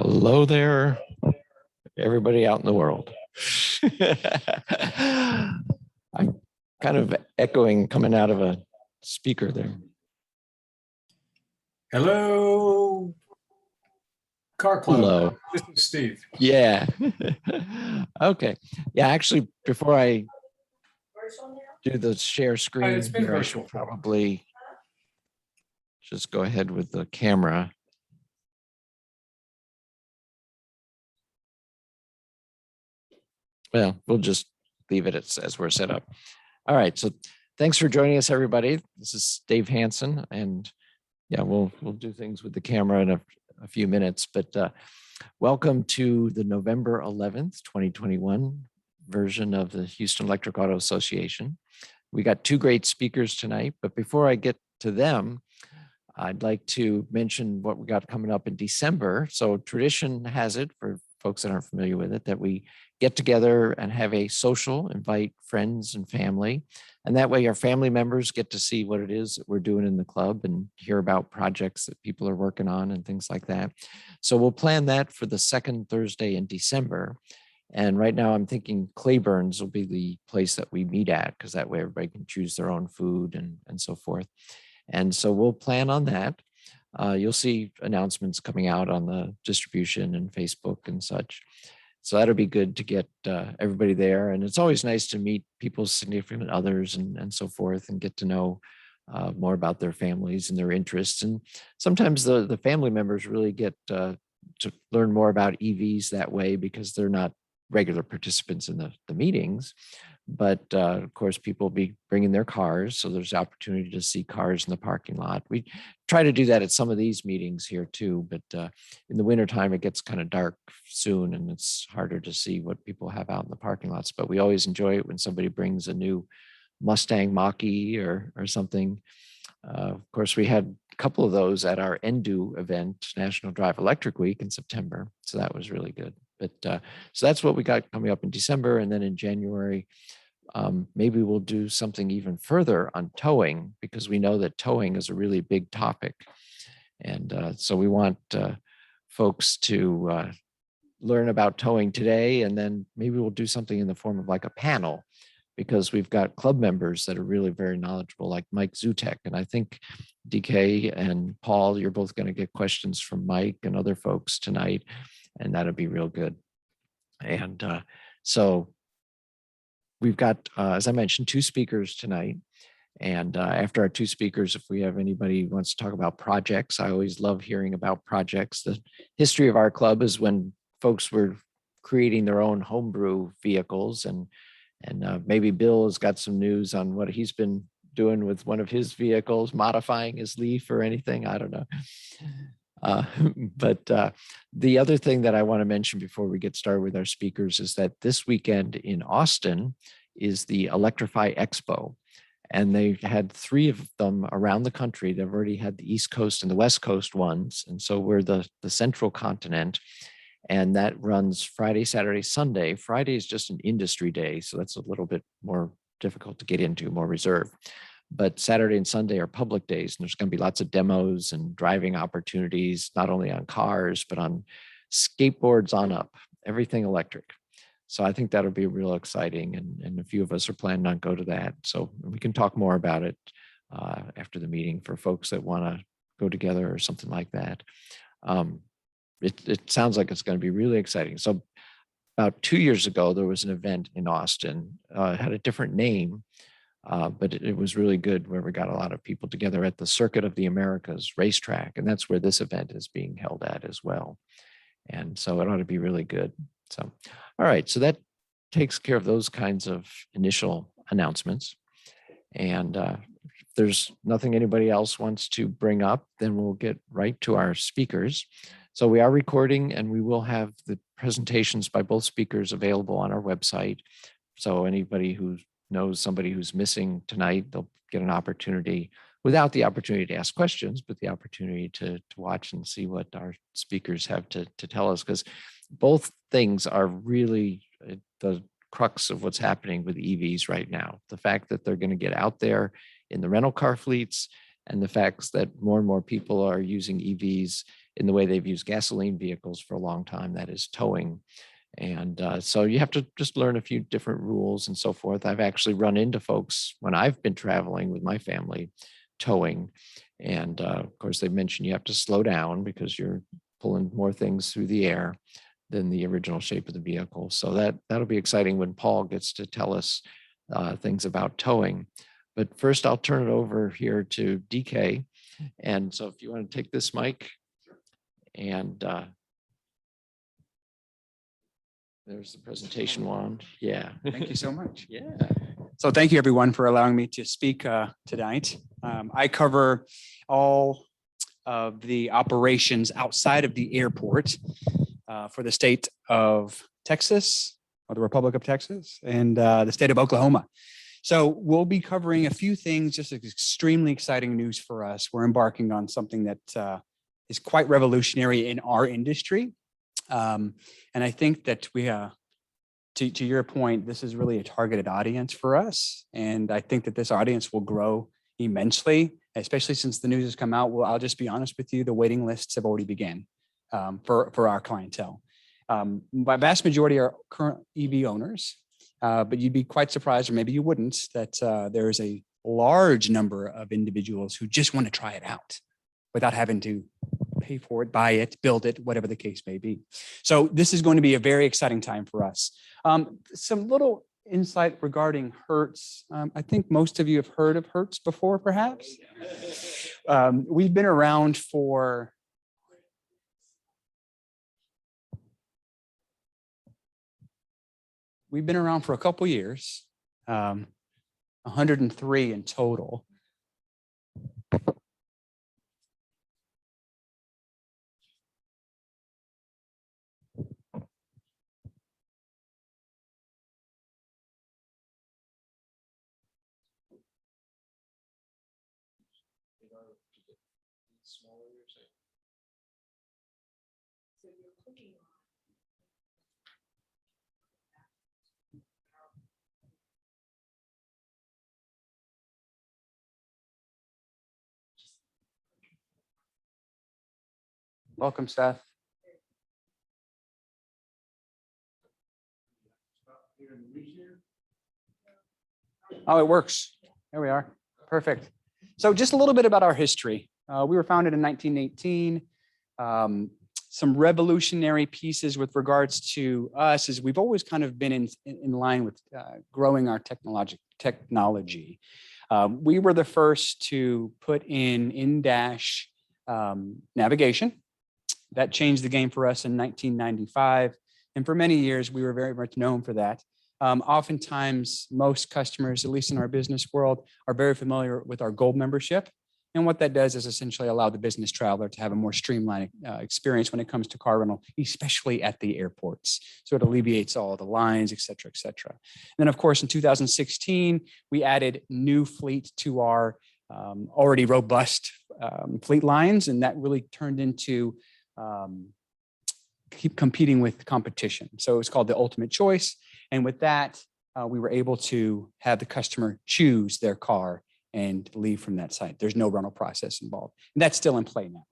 Hello there, everybody out in the world. I'm kind of echoing coming out of a speaker there. Hello, Car Club. Hello. This is Steve. Yeah. Okay. Yeah, actually, before I do the share screen It's been here, I virtual. should probably just go ahead with the camera. Well, we'll just leave it as we're set up. All right. So thanks for joining us, everybody. This is Dave Hansen, and yeah, we'll do things with the camera in a few minutes, but welcome to the November 11th, 2021 version of the Houston Electric Auto Association. We got two great speakers tonight, but before I get to them, I'd like to mention what we got coming up in December. So tradition has it, for folks that aren't familiar with it, that we get together and have a social, invite friends and family. And that way our family members get to see what it is that we're doing in the club and hear about projects that people are working on and things like that. So we'll plan that for the second Thursday in December. And right now I'm thinking Claiborne's will be the place that we meet at, because that way everybody can choose their own food and so forth. And so we'll plan on that. You'll see announcements coming out on the distribution and Facebook and such. So that'll be good to get everybody there. And it's always nice to meet people's significant others and so forth, and get to know more about their families and their interests. And sometimes the family members really get to learn more about EVs that way, because they're not regular participants in the meetings. But of course, people will be bringing their cars, so there's opportunity to see cars in the parking lot. We try to do that at some of these meetings here too, but in the wintertime, it gets kind of dark soon and it's harder to see what people have out in the parking lots. But we always enjoy it when somebody brings a new Mustang Mach-E or something. Of course, we had a couple of those at our ENDU event, National Drive Electric Week in September. So that was really good. But so that's what we got coming up in December. And then in January, maybe we'll do something even further on towing, because we know that towing is a really big topic. And so we want folks to learn about towing today, and then maybe we'll do something in the form of like a panel, because we've got club members that are really very knowledgeable, like Mike Zutek. And I think DK and Paul, you're both going to get questions from Mike and other folks tonight, and that'll be real good. And so we've got, as I mentioned, two speakers tonight. And after our two speakers, if we have anybody who wants to talk about projects, I always love hearing about projects. The history of our club is when folks were creating their own homebrew vehicles, and maybe Bill has got some news on what he's been doing with one of his vehicles, modifying his Leaf or anything. I don't know. But the other thing that I want to mention before we get started with our speakers is that this weekend in Austin is the Electrify Expo. And they've had 3 of them around the country. They've already had the East Coast and the West Coast ones. And so we're the central continent. And that runs Friday, Saturday, Sunday. Friday is just an industry day, so that's a little bit more difficult to get into, more reserved. But Saturday and Sunday are public days, and there's going to be lots of demos and driving opportunities, not only on cars, but on skateboards on up, everything electric. So I think that'll be real exciting, and a few of us are planning on go to that. So we can talk more about it after the meeting for folks that want to go together or something like that. It sounds like it's going to be really exciting. So about 2 years ago, there was an event in Austin, had a different name, but it was really good, where we got a lot of people together at the Circuit of the Americas racetrack. And that's where this event is being held at as well. And so it ought to be really good. So, all right. So that takes care of those kinds of initial announcements. And if there's nothing anybody else wants to bring up, then we'll get right to our speakers. So we are recording, and we will have the presentations by both speakers available on our website. So anybody who knows somebody who's missing tonight, they'll get an opportunity, without the opportunity to ask questions, but the opportunity to watch and see what our speakers have to tell us, because both things are really the crux of what's happening with EVs right now. The fact that they're going to get out there in the rental car fleets, and the facts that more and more people are using EVs in the way they've used gasoline vehicles for a long time, that is towing. And so you have to just learn a few different rules and so forth. I've actually run into folks when I've been traveling with my family towing. And of course, they mentioned you have to slow down because you're pulling more things through the air than the original shape of the vehicle. So that'll be exciting when Paul gets to tell us things about towing. But first, I'll turn it over here to DK. And so if you want to take this mic and there's the presentation wand. Yeah. Thank you so much. Yeah. So thank you everyone for allowing me to speak tonight. I cover all of the operations outside of the airport for the state of Texas, or the Republic of Texas, and the state of Oklahoma. So we'll be covering a few things, just extremely exciting news for us. We're embarking on something that is quite revolutionary in our industry. And I think that we, to your point, this is really a targeted audience for us. And I think that this audience will grow immensely, especially since the news has come out. Well, I'll just be honest with you, the waiting lists have already begun for our clientele. My vast majority are current EV owners, but you'd be quite surprised, or maybe you wouldn't, that there is a large number of individuals who just want to try it out without having to pay for it, buy it, build it, whatever the case may be. So this is going to be a very exciting time for us. Some little insight regarding Hertz. I think most of you have heard of Hertz before, perhaps. We've been around for a couple years, 103 in total. Welcome, Seth. Oh, it works. There we are. Perfect. So just a little bit about our history. We were founded in 1918. Some revolutionary pieces with regards to us is we've always kind of been in line with growing our technology. We were the first to put in-dash navigation. That changed the game for us in 1995. And for many years, we were very much known for that. Oftentimes, most customers, at least in our business world, are very familiar with our gold membership. And what that does is essentially allow the business traveler to have a more streamlined experience when it comes to car rental, especially at the airports. So it alleviates all the lines, et cetera, et cetera. And then, of course, in 2016, we added new fleet to our already robust fleet lines. And that really turned into keep competing with competition. So it was called the ultimate choice. And with that, we were able to have the customer choose their car and leave from that site. There's no rental process involved. And that's still in play now.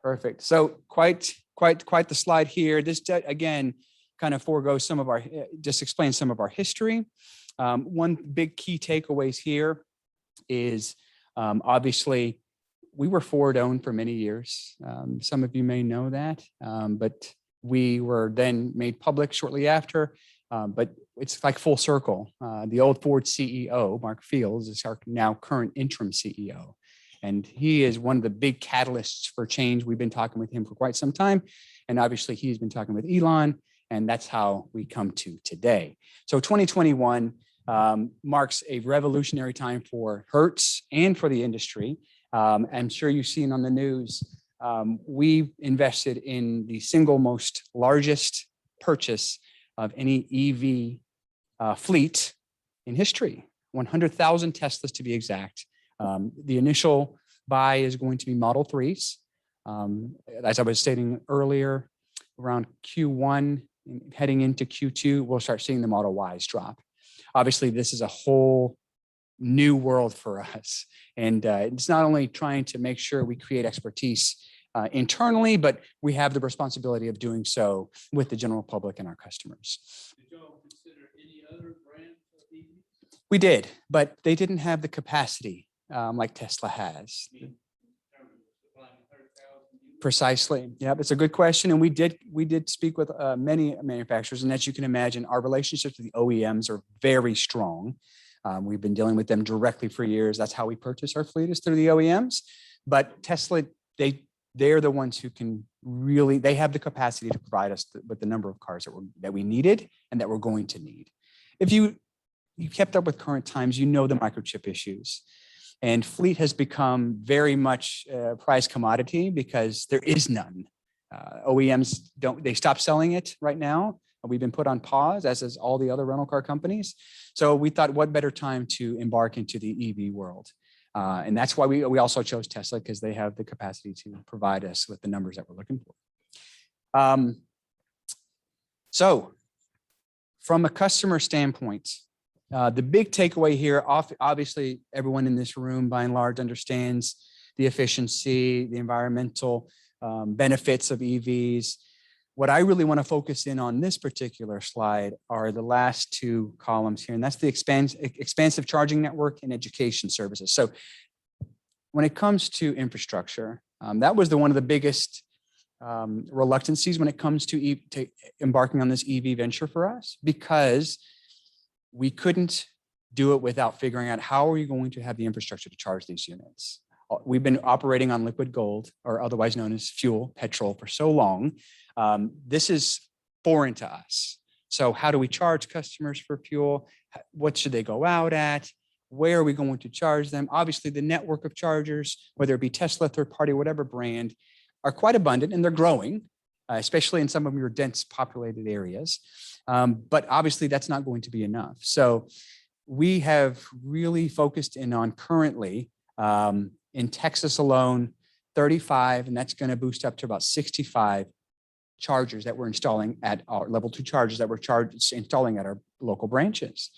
Perfect. So quite the slide here. This again kind of foregoes some of our, just explains some of our history. One big key takeaways here is obviously we were Ford owned for many years. Some of you may know that, but we were then made public shortly after. But it's like full circle. The old Ford CEO, Mark Fields, is our now current interim CEO. And he is one of the big catalysts for change. We've been talking with him for quite some time. And obviously he's been talking with Elon, and that's how we come to today. So 2021 marks a revolutionary time for Hertz and for the industry. I'm sure you've seen on the news, we invested in the single most largest purchase of any EV fleet in history, 100,000 Teslas to be exact. The initial buy is going to be Model 3s. As I was stating earlier, around Q1, heading into Q2, we'll start seeing the Model Ys drop. Obviously, this is a whole new world for us. And it's not only trying to make sure we create expertise internally, but we have the responsibility of doing so with the general public and our customers. Did y'all consider any other brand of EVs? We did, but they didn't have the capacity like Tesla has. In terms of supplying 100,000 units? Precisely. Yeah, it's a good question. And we did speak with many manufacturers. And as you can imagine, our relationships with the OEMs are very strong. We've been dealing with them directly for years. That's how we purchase our fleet, is through the OEMs. But Tesla, they're the ones who can really, they have the capacity to provide us with the number of cars that we needed and that we're going to need. If you kept up with current times, you know the microchip issues. And fleet has become very much a prize commodity because there is none. OEMs they stopped selling it right now. We've been put on pause, as is all the other rental car companies. So we thought, what better time to embark into the EV world? And that's why we also chose Tesla, because they have the capacity to provide us with the numbers that we're looking for. So from a customer standpoint, the big takeaway here, obviously everyone in this room by and large understands the efficiency, the environmental benefits of EVs. What I really want to focus in on this particular slide are the last two columns here, and that's the expansive charging network and education services. So when it comes to infrastructure, that was one of the biggest reluctancies when it comes to embarking on this EV venture for us, because we couldn't do it without figuring out how are we going to have the infrastructure to charge these units. We've been operating on liquid gold, or otherwise known as fuel, petrol, for so long. This is foreign to us. So how do we charge customers for fuel? What should they go out at? Where are we going to charge them? Obviously, the network of chargers, whether it be Tesla, third party, whatever brand, are quite abundant, and they're growing, especially in some of your dense populated areas. But obviously, that's not going to be enough. So we have really focused in on currently, in Texas alone, 35, and that's going to boost up to about 65 chargers that we're installing at our level 2 chargers that we're installing at our local branches.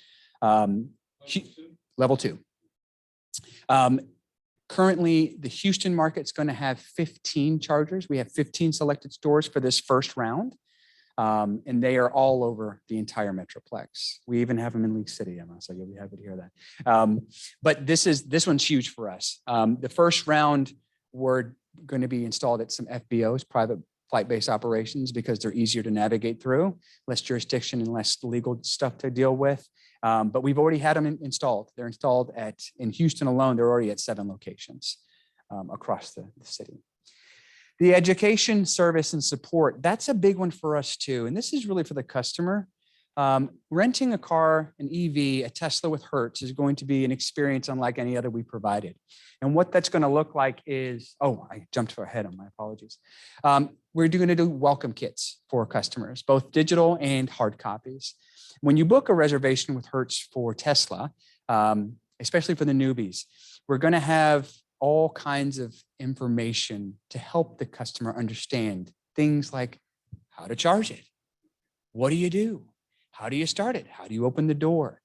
Level 2. Currently, the Houston market's going to have 15 chargers. We have 15 selected stores for this first round, and they are all over the entire Metroplex. We even have them in League City, Emma, so you'll be happy to hear that. But this one's huge for us. The first round, we're going to be installed at some FBOs, private flight-based operations, because they're easier to navigate through, less jurisdiction and less legal stuff to deal with. But we've already had them installed. They're installed in Houston alone, they're already at 7 locations across the city. The education, service, and support, that's a big one for us too. And this is really for the customer. Renting a car, an EV, a Tesla with Hertz is going to be an experience unlike any other we provided. And what that's going to look like is, oh, I jumped ahead on my apologies. We're going to do welcome kits for customers, both digital and hard copies. When you book a reservation with Hertz for Tesla, especially for the newbies, we're going to have all kinds of information to help the customer understand things like how to charge it. What do you do? How do you start it? How do you open the door?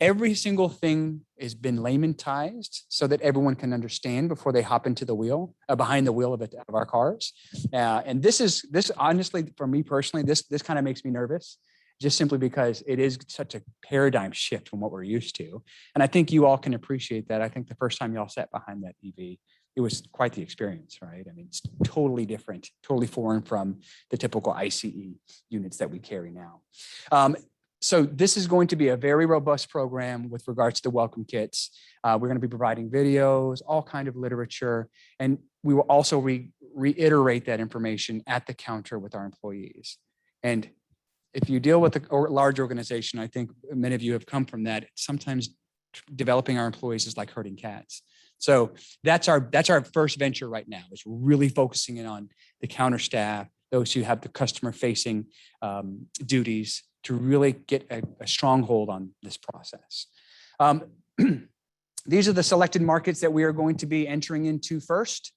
Every single thing has been laymanized so that everyone can understand before they hop into the wheel, behind the wheel of our cars. And this honestly, for me personally, this kind of makes me nervous, just simply because it is such a paradigm shift from what we're used to. And I think you all can appreciate that. I think the first time y'all sat behind that EV, it was quite the experience, right? I mean, it's totally different, totally foreign from the typical ICE units that we carry now. So this is going to be a very robust program with regards to welcome kits. We're going to be providing videos, all kind of literature, and we will also reiterate that information at the counter with our employees. And if you deal with a large organization, I think many of you have come from that. Sometimes developing our employees is like herding cats. So that's our first venture right now, is really focusing in on the counter staff, those who have the customer facing duties, to really get a stronghold on this process. These are the selected markets that we are going to be entering into first.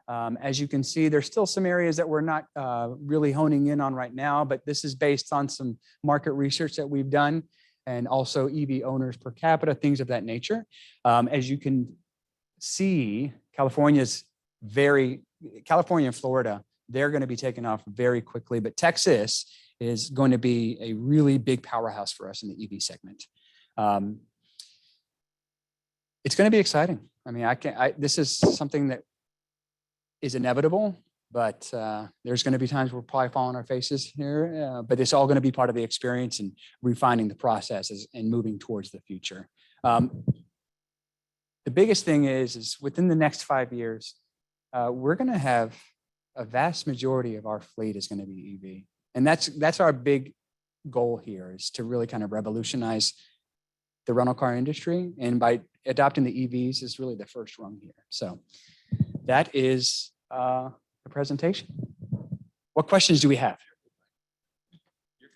As you can see, there's still some areas that we're not really honing in on right now, but this is based on some market research that we've done. and also EV owners per capita, things of that nature. As you can see, California and Florida, they're going to be taking off very quickly, but Texas is going to be a really big powerhouse for us in the EV segment. It's going to be exciting. I mean, this is something that is inevitable, but there's going to be times we'll probably fall on our faces here, but it's all going to be part of the experience and refining the processes and moving towards the future. The biggest thing is within the next 5 years, we're going to have a vast majority of our fleet is going to be EV. And that's our big goal here, is to really kind of revolutionize the rental car industry. And by adopting the EVs is really the first rung here. So that is the presentation. What questions do we have?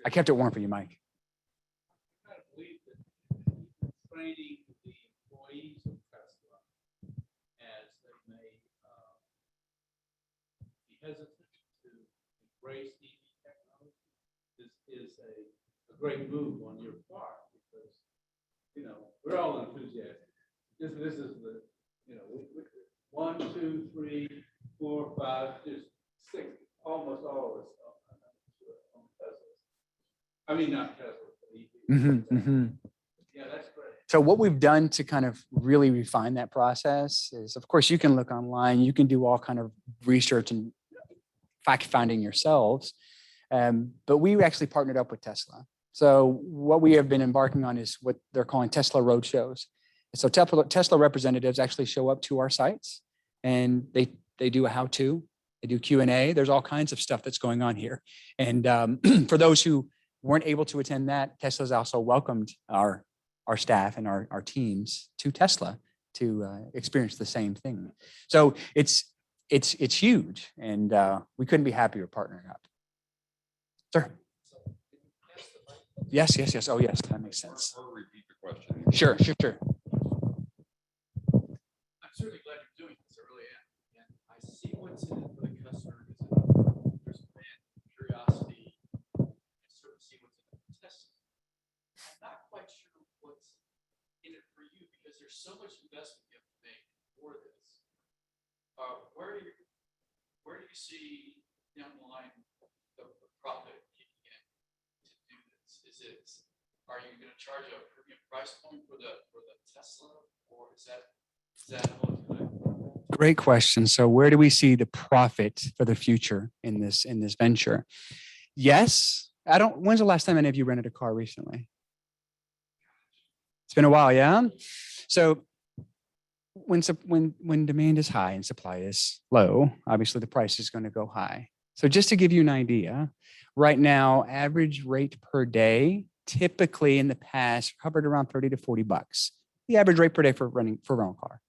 I kept it warm for you, Mike. I kind of believe that training the employees of Tesla as they may be hesitant to embrace EV technology is a great move on your part, because, you know, we're all enthusiastic. This is the, you know, 1, 2, 3, 4, 5, just 6, almost all of us on Tesla. I mean, not Tesla, but EV. Yeah, that's great. So what we've done to kind of really refine that process is, of course, you can look online, you can do all kind of research and fact finding yourselves. But we actually partnered up with Tesla. So what we have been embarking on is what they're calling Tesla roadshows. So Tesla representatives actually show up to our sites, and they do a how-to, they do Q&A. There's all kinds of stuff that's going on here. And for those who weren't able to attend that, Tesla's also welcomed our staff and our teams to Tesla to experience the same thing. So it's huge, and we couldn't be happier partnering up. Sir. Yes. Oh, yes, that makes sense. Or repeat the question. Sure. I'm certainly glad you're doing this. I really am. And I see what's in it for the customer. There's demand, curiosity, and sort of see what's in it for Tesla. I'm not quite sure what's in it for you, because there's so much investment you have to make for this. Where do you see down the line the profit kicking in to do this? Are you going to charge a premium price point for the Tesla, or is that Great question. So where do we see the profit for the future in this venture? Yes. When's the last time any of you rented a car recently? It's been a while, yeah? So when demand is high and supply is low, obviously the price is going to go high. So just to give you an idea, right now, average rate per day, typically in the past, hovered around 30 to 40 bucks. The average rate per day for rental car.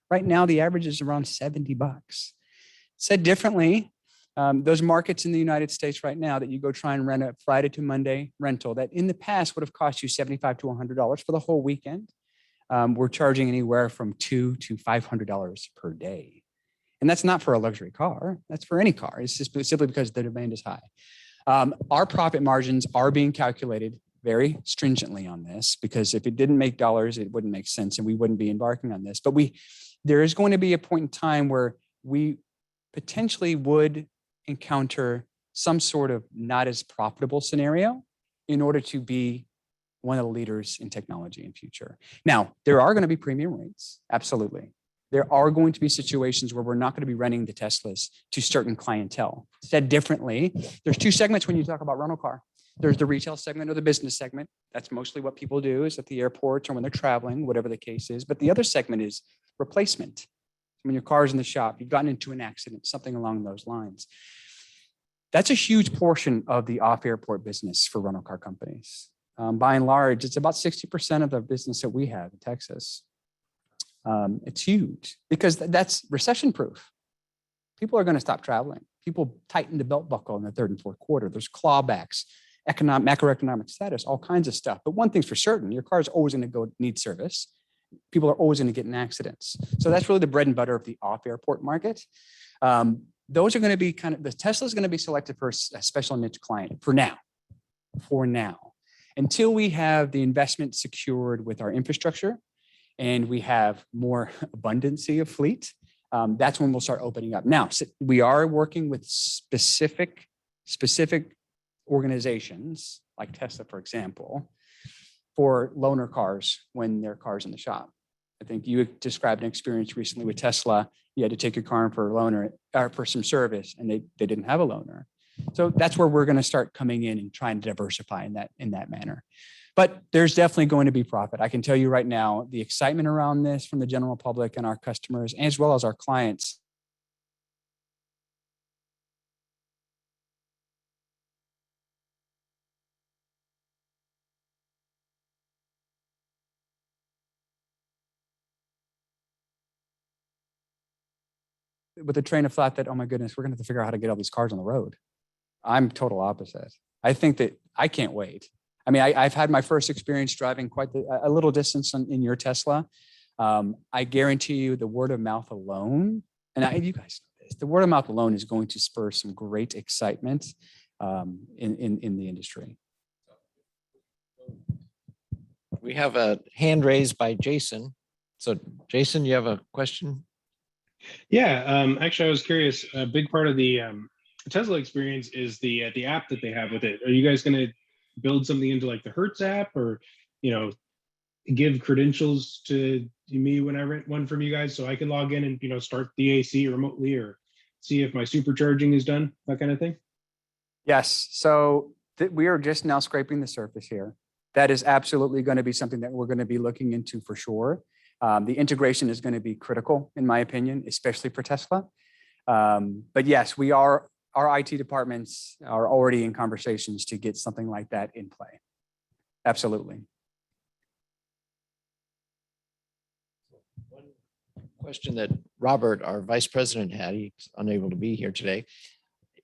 Right now, the average is around 70 bucks. Said differently, those markets in the United States right now that you go try and rent a Friday to Monday rental that in the past would have cost you $75 to $100 for the whole weekend, we're charging anywhere from $200 to $500 per day. And that's not for a luxury car. That's for any car. It's just simply because the demand is high. Our profit margins are being calculated very stringently on this, because if it didn't make dollars, it wouldn't make sense and we wouldn't be embarking on this. But there is going to be a point in time where we potentially would encounter some sort of not as profitable scenario in order to be one of the leaders in technology in future. Now, there are going to be premium rates. Absolutely. There are going to be situations where we're not going to be renting the Teslas to certain clientele. Said differently, there's two segments when you talk about rental car. There's the retail segment or the business segment. That's mostly what people do, is at the airports or when they're traveling, whatever the case is. But the other segment is replacement. When your car's in the shop, you've gotten into an accident, something along those lines. That's a huge portion of the off-airport business for rental car companies. By and large, it's about 60% of the business that we have in Texas. It's huge because that's recession-proof. People are going to stop traveling. People tighten the belt buckle in the third and fourth quarter. There's clawbacks, macroeconomic status, all kinds of stuff. But one thing's for certain, your car is always going to need service. People are always going to get in accidents. So that's really the bread and butter of the off-airport market. Those are going to be the Tesla is going to be selected for a special niche client for now. until we have the investment secured with our infrastructure and we have more abundancy of fleet, that's when we'll start opening up. Now, we are working with specific organizations like Tesla, for example, for loaner cars when their car's in the shop. I think you described an experience recently with Tesla. You had to take your car in for a loaner or for some service, and they didn't have a loaner. So that's where we're going to start coming in and trying to diversify in that manner. But there's definitely going to be profit. I can tell you right now, the excitement around this from the general public and our customers, as well as our clients. With a train of thought that, oh my goodness, we're going to have to figure out how to get all these cars on the road. I'm total opposite. I think that I can't wait. I mean, I've had my first experience driving quite a little distance in your Tesla. I guarantee you the word of mouth alone, and you guys know this, the word of mouth alone is going to spur some great excitement in the industry. We have a hand raised by Jason. So Jason, you have a question? Yeah, actually, I was curious. A big part of the Tesla experience is the app that they have with it. Are you guys going to build something into like the Hertz app, or give credentials to me when I rent one from you guys, so I can log in and start the AC remotely or see if my supercharging is done, that kind of thing? Yes. So we are just now scraping the surface here. That is absolutely going to be something that we're going to be looking into for sure. The integration is going to be critical, in my opinion, especially for Tesla. But yes, our IT departments are already in conversations to get something like that in play. Absolutely. One question that Robert, our vice president, had, he's unable to be here today.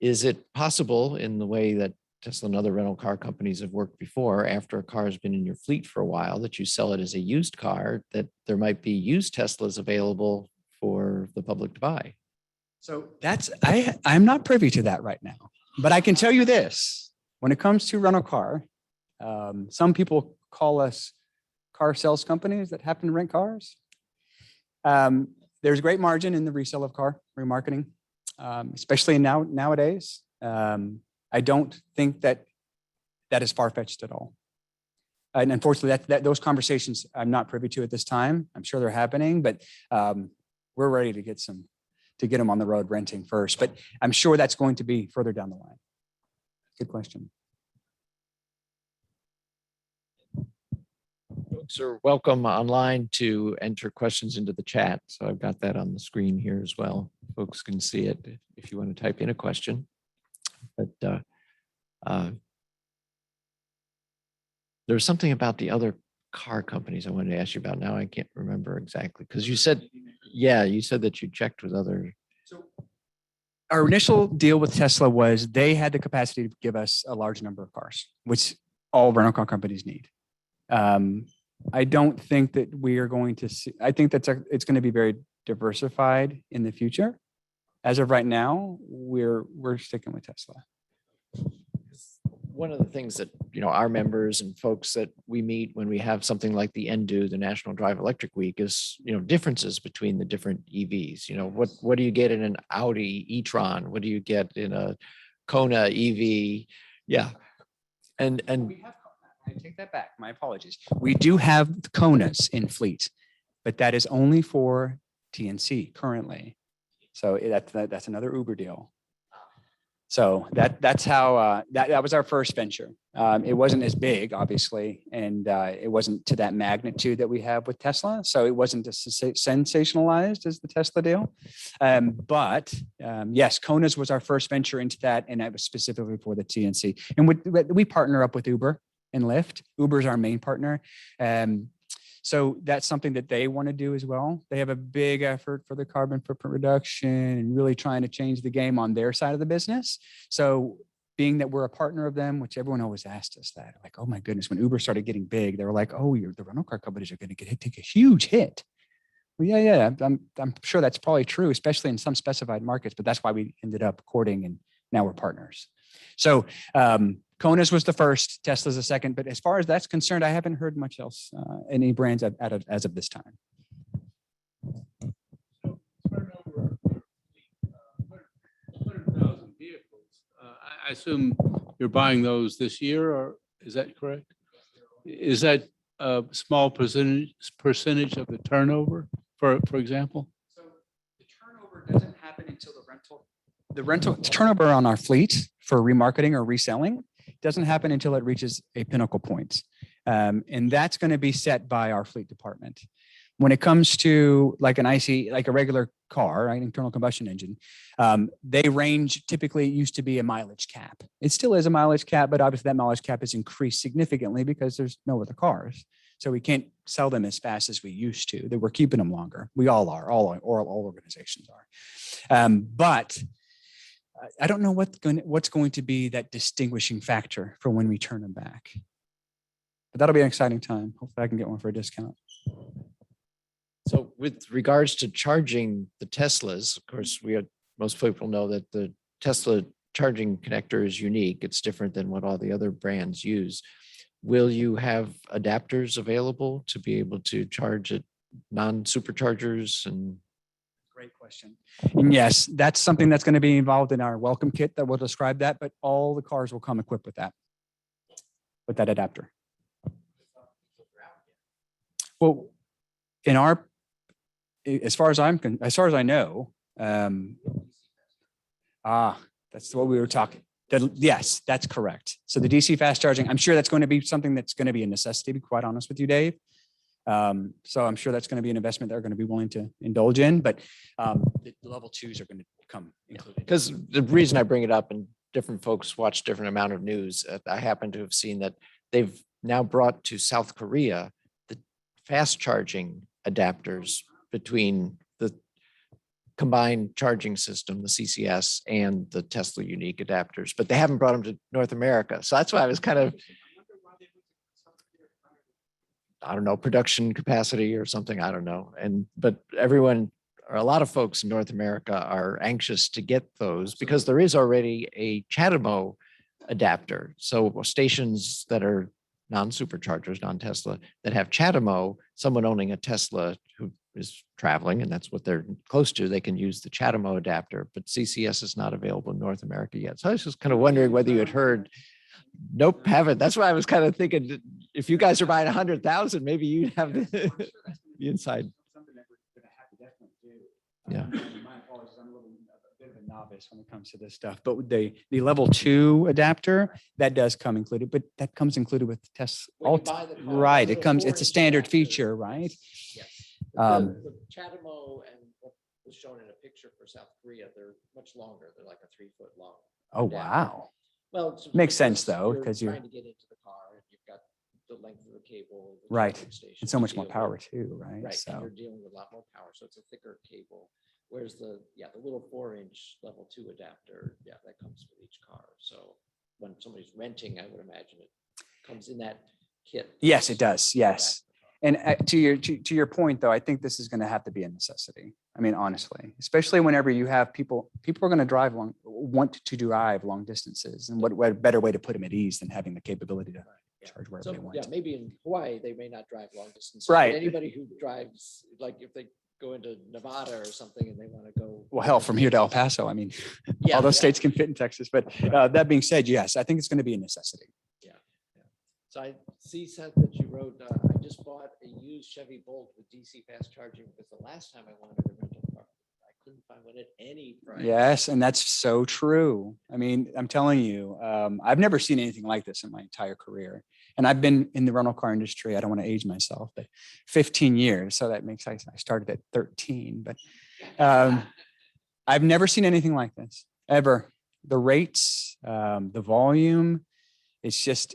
Is it possible, in the way that Tesla and other rental car companies have worked before, after a car has been in your fleet for a while, that you sell it as a used car, that there might be used Teslas available for the public to buy? So I'm not privy to that right now, but I can tell you this: when it comes to rental car, some people call us car sales companies that happen to rent cars. There's great margin in the resale of car remarketing, especially nowadays. I don't think that is far-fetched at all. And unfortunately, those conversations I'm not privy to at this time. I'm sure they're happening, but we're ready to get them on the road renting first. But I'm sure that's going to be further down the line. Good question. Folks are welcome online to enter questions into the chat. So I've got that on the screen here as well. Folks can see it if you want to type in a question. But there was something about the other car companies I wanted to ask you about. Now I can't remember exactly, because you said that you checked with other. So our initial deal with Tesla was they had the capacity to give us a large number of cars, which all rental car companies need. I don't think that we are going to see. I think it's going to be very diversified in the future. As of right now, we're sticking with Tesla. One of the things that our members and folks that we meet when we have something like the NDO, the National Drive Electric Week, is differences between the different EVs. What do you get in an Audi e-tron? What do you get in a Kona EV? Yeah, and we have. I take that back. My apologies. We do have Konas in fleet, but that is only for TNC currently. So that's another Uber deal. So that's how that was our first venture. It wasn't as big, obviously, and it wasn't to that magnitude that we have with Tesla. So it wasn't as sensationalized as the Tesla deal. But yes, Kona's was our first venture into that, and that was specifically for the TNC. And we partner up with Uber and Lyft. Uber is our main partner. So that's something that they want to do as well. They have a big effort for the carbon footprint reduction and really trying to change the game on their side of the business. So being that we're a partner of them, which everyone always asked us that, like, oh my goodness, when Uber started getting big, they were like, oh, the rental car companies are going to take a huge hit. Well, yeah, I'm sure that's probably true, especially in some specified markets, but that's why we ended up courting and now we're partners. So Kona's was the first, Tesla's the second, but as far as that's concerned, I haven't heard much else, any brands as of this time. Turnover, 100,000 vehicles. I assume you're buying those this year, or is that correct? Is that a small percentage of the turnover, for example? So the turnover doesn't happen until the rental turnover on our fleet for remarketing or reselling doesn't happen until it reaches a pinnacle point. And that's going to be set by our fleet department. When it comes to like an IC, like a regular car, right, internal combustion engine, they range, typically used to be a mileage cap. It still is a mileage cap, but obviously that mileage cap has increased significantly because there's no other cars. So we can't sell them as fast as we used to. That we're keeping them longer. We all are, all organizations are. But I don't know what's going to be that distinguishing factor for when we turn them back. But that'll be an exciting time. Hopefully I can get one for a discount. So with regards to charging the Teslas, of course, most people know that the Tesla charging connector is unique. It's different than what all the other brands use. Will you have adapters available to be able to charge at non-superchargers? And great question. And yes, that's something that's going to be involved in our welcome kit that will describe that, but all the cars will come equipped with that adapter. Well, as far as I know, that's what we were talking. Yes, that's correct. So the DC fast charging, I'm sure that's going to be something that's going to be a necessity, to be quite honest with you, Dave. So I'm sure that's going to be an investment they're going to be willing to indulge in, but the level 2s are going to come included. because the reason I bring it up, and different folks watch different amount of news, I happen to have seen that they've now brought to South Korea the fast charging adapters between the combined charging system, the CCS, and the Tesla unique adapters, but they haven't brought them to North America. So that's why I was kind of, I don't know, production capacity or something, I don't know. But everyone, or a lot of folks in North America are anxious to get those because there is already a CHAdeMO adapter. So stations that are non-superchargers, non-Tesla, that have CHAdeMO, someone owning a Tesla who is traveling, and that's what they're close to, they can use the CHAdeMO adapter, but CCS is not available in North America yet. So I was just kind of wondering whether you had heard. Nope, haven't. That's why I was kind of thinking, if you guys are buying 100,000, maybe you'd have the inside. Something that we're going to have to definitely do. Yeah. My apologies, I'm a bit of a novice when it comes to this stuff, but the level 2 adapter, that does come included, but that comes included with Tesla. When you buy the car, Right, it's it a comes, it's a 4-inch standard adapter. feature, right? Yes. Um, The CHAdeMO and what was shown in a picture for South Korea, they're much longer. They're like a 3-foot long. Oh, adapter. wow. Well, it's Makes sense, because though, because you're- trying to get into the car and you've got the length of the cable. the Right. charging station And so to much more deal power with. too, right? Right, and So, you're dealing with a lot more power, so it's a thicker cable. Whereas the little 4-inch level 2 adapter, that comes with each car. So when somebody's renting, I would imagine it comes in that kit. yes, it does. Yes. And to your point, though, I think this is going to have to be a necessity. I mean, honestly, especially whenever you have people are going to want to drive long distances, and what better way to put them at ease than having the capability to charge wherever So, they want. maybe in Hawaii, they may not drive long distance. Right. Anybody who drives, like if they go into Nevada or something and they want to go. Well, hell, from here to El Paso, I mean, Yeah, all those yeah. states can fit in Texas. But that being said, yes, I think it's going to be a necessity. So I see, Seth, that you wrote, I just bought a used Chevy Bolt with DC fast charging because the last time I wanted a rental car, I couldn't find one at any price. Yes, and that's so true. I mean, I'm telling you, I've never seen anything like this in my entire career. And I've been in the rental car industry, I don't want to age myself, but 15 years. So that makes, I started at 13, but I've never seen anything like this, ever. The rates, the volume, it's just,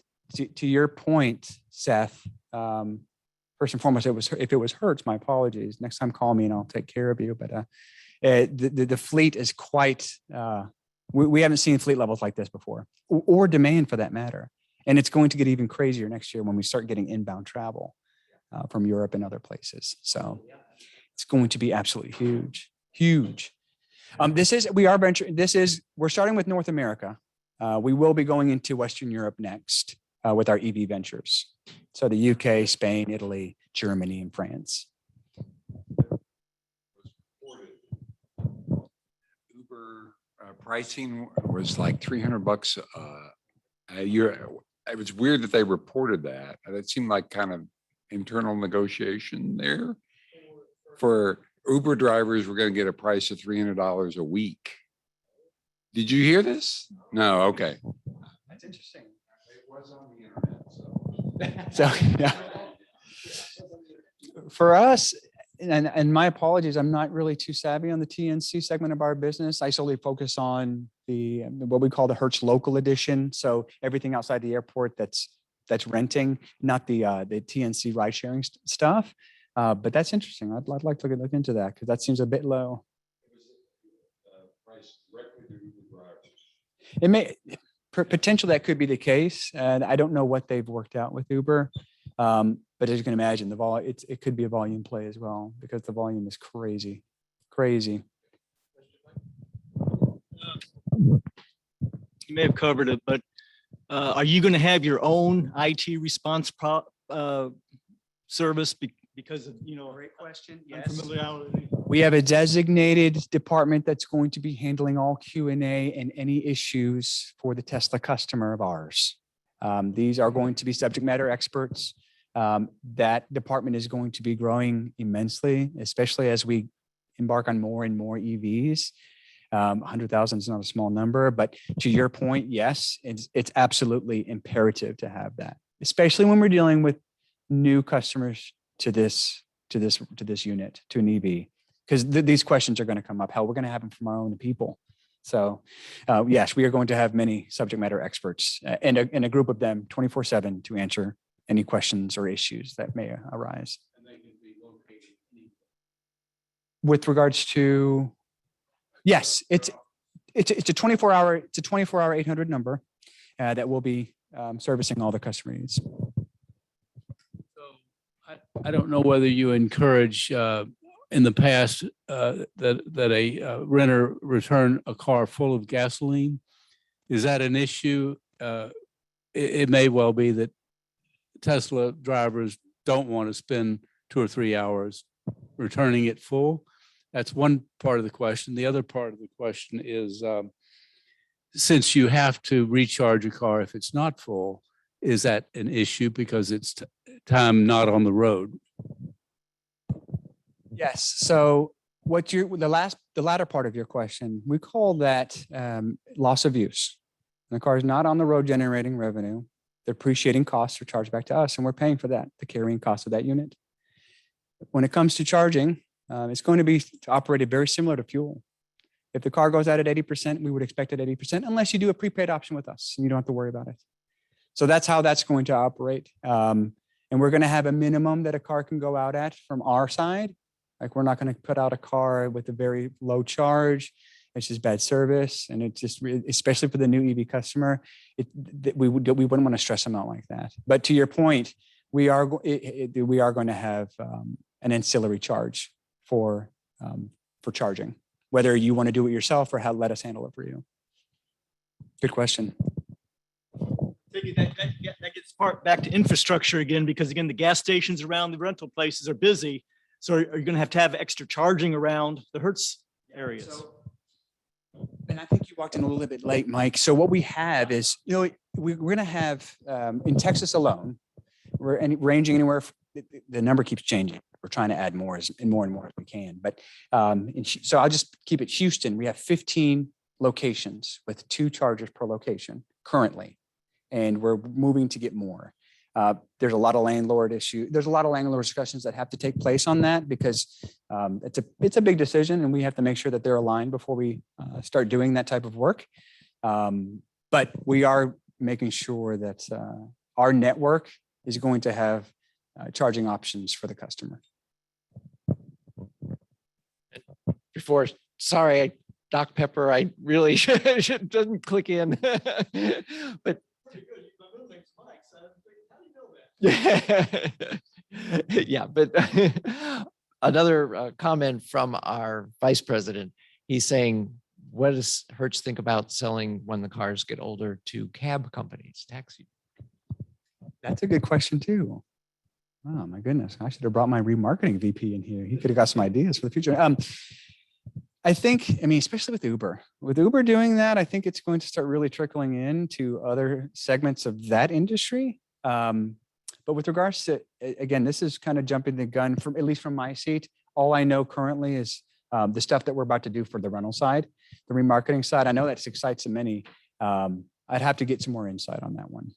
to your point, Seth, first and foremost, if it was Hertz, my apologies. Next time, call me and I'll take care of you. But the fleet is quite, we haven't seen fleet levels like this before, or demand for that matter. And it's going to get even crazier next year when we start getting inbound travel from Europe and other places. So it's going to be absolutely huge, huge. We're starting with North America. We will be going into Western Europe next with our EV ventures. So the UK, Spain, Italy, Germany, and France. Uber pricing was like $300 a year. It was weird that they reported that. That seemed like kind of internal negotiation there. For Uber drivers, we're going to get a price of $300 a week. Did you hear this? No. Okay. That's interesting. It was on the internet. So yeah. For us, and my apologies, I'm not really too savvy on the TNC segment of our business. I solely focus on the what we call the Hertz local edition. So everything outside the airport that's renting, not the TNC ride sharing stuff. But that's interesting. I'd like to look into that because that seems a bit low. It may potential that could be the case, and I don't know what they've worked out with Uber. But as you can imagine, the volume it could be a volume play as well because the volume is crazy. You may have covered it, but are you going to have your own IT response service because of, Great question. unfamiliarity? We have a designated department that's going to be handling all Q&A and any issues for the Tesla customer of ours. These are going to be subject matter experts. That department is going to be growing immensely, especially as we embark on more and more EVs. 100,000 is not a small number, but to your point, yes, it's absolutely imperative to have that, especially when we're dealing with new customers to this unit, to an EV, because these questions are going to come up. Hell, we're going to have them from our own people. So yes, we are going to have many subject matter experts and a group of them 24/7 to answer any questions or issues that may arise. And they can be located anywhere. With regards to, yes, it's a 24-hour 800 number that will be servicing all the customer needs. So I don't know whether you encourage in the past that a renter return a car full of gasoline. Is that an issue? It may well be that Tesla drivers don't want to spend 2 or 3 hours returning it full. That's one part of the question. The other part of the question is, since you have to recharge a car if it's not full, is that an issue because it's time not on the road? Yes. So the latter part of your question, we call that loss of use. The car is not on the road generating revenue. The depreciating costs are charged back to us, and we're paying for that, the carrying cost of that unit. When it comes to charging, it's going to be operated very similar to fuel. If the car goes out at 80%, we would expect it 80%, unless you do a prepaid option with us, and you don't have to worry about it. So that's how that's going to operate. And we're going to have a minimum that a car can go out at from our side. Like, we're not going to put out a car with a very low charge. It's just bad service. And it's just, especially for the new EV customer, we wouldn't want to stress them out like that. But to your point, we are going to have an ancillary charge for charging, whether you want to do it yourself or let us handle it for you. Good question. That gets back to infrastructure again, because again, the gas stations around the rental places are busy. So are you going to have extra charging around the Hertz areas? And I think you walked in a little bit late, Mike. So what we have is, we're going to have in Texas alone, we're ranging anywhere. The number keeps changing. We're trying to add more and more as we can. But so I'll just keep it Houston. We have 15 locations with 2 chargers per location currently, and we're moving to get more. There's a lot of landlord discussions that have to take place on that, because it's a big decision, and we have to make sure that they're aligned before we start doing that type of work. But we are making sure that our network is going to have charging options for the customer. Sorry, Doc Pepper, I really doesn't click in, but yeah, but another comment from our vice president. He's saying what does Hertz think about selling when the cars get older to cab companies, taxi? That's a good question too. Oh my goodness, I should have brought my remarketing VP in here. He could have got some ideas for the future. I think, I mean, especially with Uber doing that, I think it's going to start really trickling into other segments of that industry. But with regards to, again, this is kind of jumping the gun from, at least from my seat. All I know currently is the stuff that we're about to do for the rental side, the remarketing side. I know that excites many. I'd have to get some more insight on that one.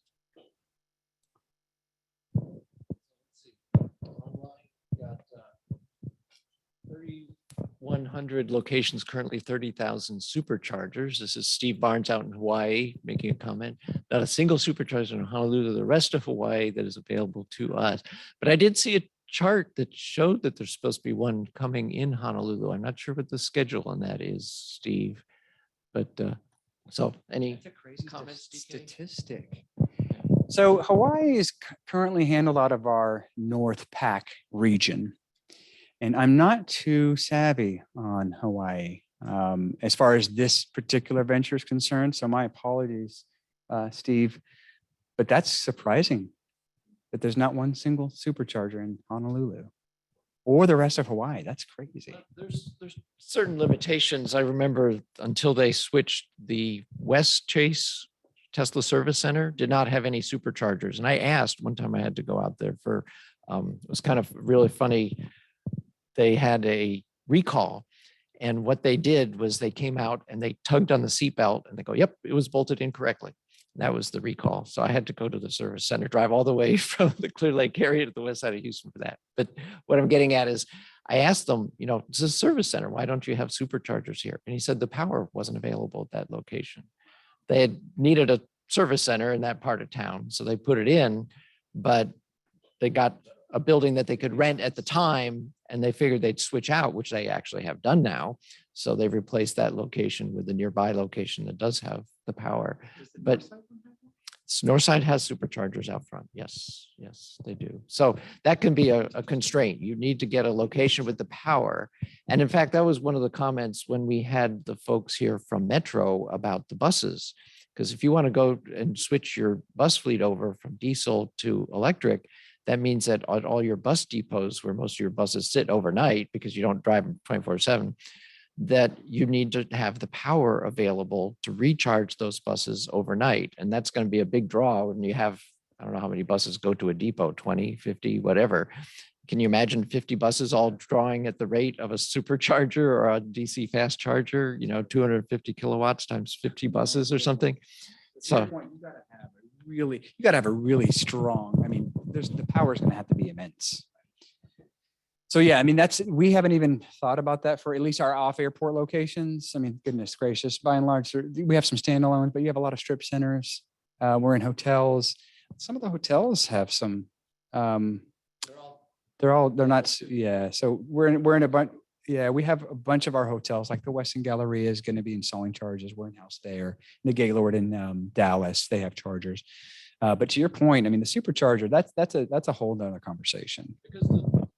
Online, got 3,100 locations, currently 30,000 superchargers. This is Steve Barnes out in Hawaii making a comment. Not a single supercharger in Honolulu, the rest of Hawaii that is available to us. But I did see a chart that showed that there's supposed to be one coming in Honolulu. I'm not sure what the schedule on that is, Steve. But so any That's a crazy comments, DK? statistic. So Hawaii is currently handled out of our North Pac region. And I'm not too savvy on Hawaii as far as this particular venture is concerned. So my apologies, Steve, but that's surprising that there's not one single supercharger in Honolulu or the rest of Hawaii. That's crazy. There's certain limitations. I remember until they switched the West Chase Tesla Service Center, did not have any superchargers. And I asked one time, I had to go out there for, it was kind of really funny. They had a recall. And what they did was they came out and they tugged on the seatbelt and they go, yep, it was bolted incorrectly. And that was the recall. So I had to go to the service center, drive all the way from the Clear Lake area to the west side of Houston for that. But what I'm getting at is I asked them, you know, it's a service center. Why don't you have superchargers here? And he said the power wasn't available at that location. They had needed a service center in that part of town. So they put it in, but they got a building that they could rent at the time and they figured they'd switch out, which they actually have done now. So they replaced that location with a nearby location that does have the power. But Northside has superchargers out front. Yes, yes, they do. So that can be a constraint. You need to get a location with the power. And in fact, that was one of the comments when we had the folks here from Metro about the buses. Because if you want to go and switch your bus fleet over from diesel to electric, that means that at all your bus depots where most of your buses sit overnight because you don't drive them 24/7, that you need to have the power available to recharge those buses overnight. And that's going to be a big draw when you have, I don't know how many buses go to a depot, 20, 50, whatever. Can you imagine 50 buses all drawing at the rate of a supercharger or a DC fast charger, you know, 250 kilowatts times 50 buses or something? So you got to have a really strong, I mean, the power is going to have to be immense. So yeah, I mean, we haven't even thought about that for at least our off airport locations. I mean, goodness gracious, by and large, we have some standalones, but you have a lot of strip centers. We're in hotels. Some of the hotels have some, they're not, yeah. So we're in a bunch, yeah, we have a bunch of our hotels, like the Westin Galleria is going to be installing chargers. We're in-house there. The Gaylord in Dallas, they have chargers. But to your point, I mean, the supercharger, that's a whole nother conversation. because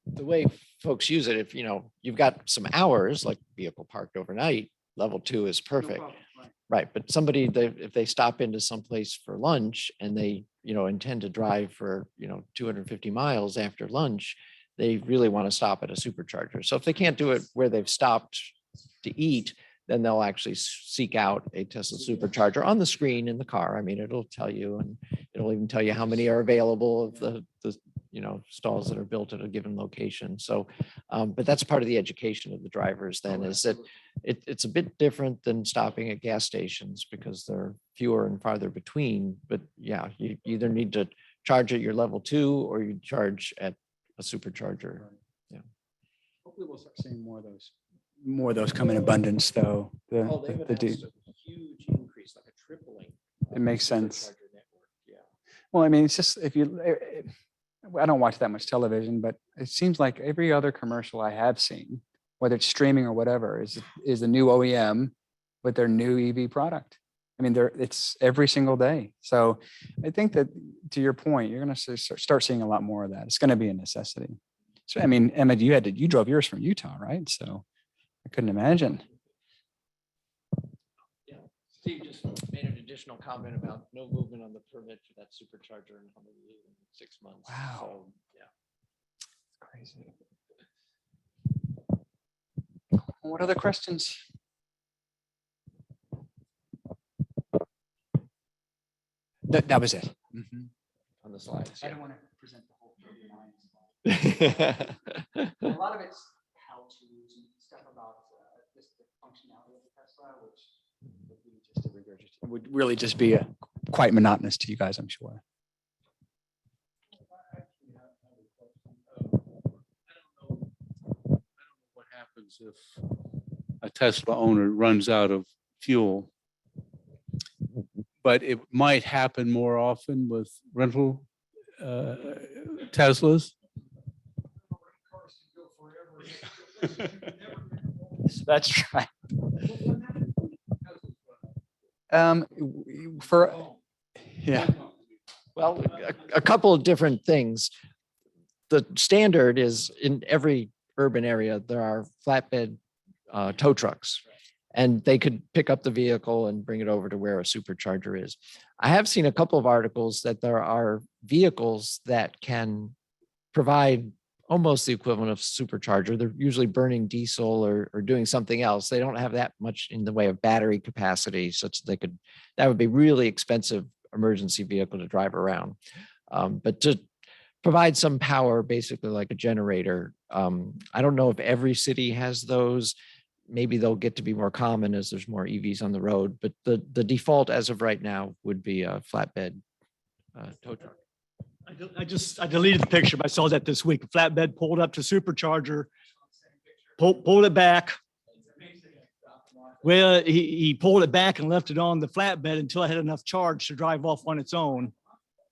the way folks use it, if you know you've got some hours like vehicle parked overnight, level 2 is perfect. Right. But somebody, if they stop into someplace for lunch and they, you know, intend to drive for, you know, 250 miles after lunch, they really want to stop at a supercharger. So if they can't do it where they've stopped to eat, then they'll actually seek out a Tesla supercharger on the screen in the car. I mean, it'll tell you, and it'll even tell you how many are available of the you know, stalls that are built at a given location. So, but that's part of the education of the drivers then, is that it's a bit different than stopping at gas stations because they're fewer and farther between. But yeah, you either need to charge at your level 2 or you charge at a supercharger. Yeah. Hopefully we'll start seeing more of those come in abundance though. They would have a huge increase, like a tripling. It makes sense. Supercharger network. Yeah. Well, I mean, it's just, I don't watch that much television, but it seems like every other commercial I have seen, whether it's streaming or whatever, is a new OEM with their new EV product. I mean, it's every single day. So I think that, to your point, you're going to start seeing a lot more of that. It's going to be a necessity. So, I mean, Emma, you drove yours from Utah, right? So I couldn't imagine. Steve just made an additional comment about no movement on the permit for that supercharger in Honolulu in 6 months. Wow. So, yeah. Crazy. What other questions? That was it. Mhm. On the slides. I Yeah. don't want to present the whole 39 slides. A lot of it's how-tos and stuff about just the functionality of the Tesla, which would be just a regurgitation. Would really just be quite monotonous to you guys, I'm sure. What happens if a Tesla owner runs out of fuel? But it might happen more often with rental Teslas. That's right. For, yeah. Well, a couple of different things. The standard is in every urban area, there are flatbed tow trucks. And they could pick up the vehicle and bring it over to where a supercharger is. I have seen a couple of articles that there are vehicles that can provide almost the equivalent of supercharger. They're usually burning diesel or doing something else. They don't have that much in the way of battery capacity, such that that would be really expensive emergency vehicle to drive around. But to provide some power, basically like a generator. I don't know if every city has those. Maybe they'll get to be more common as there's more EVs on the road, but the default as of right now would be a flatbed tow truck. I deleted the picture, but I saw that this week. A flatbed pulled up to supercharger, pulled it back. Well, he pulled it back and left it on the flatbed until it had enough charge to drive off on its own,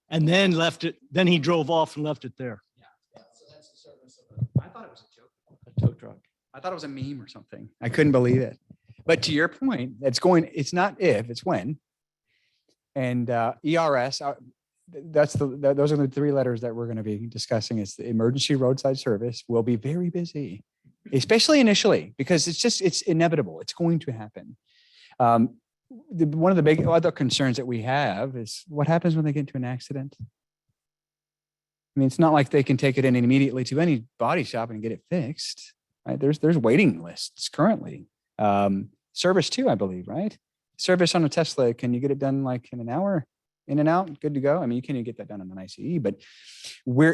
and then left it. Then he drove off and left it there. So that's the service of I thought it was a joke. A tow truck. I thought it was a meme or something. I couldn't believe it. But to your point, it's not if, it's when. And ERS, those are the 3 letters that we're going to be discussing. It's the emergency roadside service will be very busy, especially initially, because it's inevitable. It's going to happen. One of the big other concerns that we have is what happens when they get into an accident? I mean, it's not like they can take it in immediately to any body shop and get it fixed. Right? There's waiting lists currently. Service too, I believe, right? Service on a Tesla, can you get it done like in an hour? In and out, good to go. I mean, you can't even get that done on an ICE, but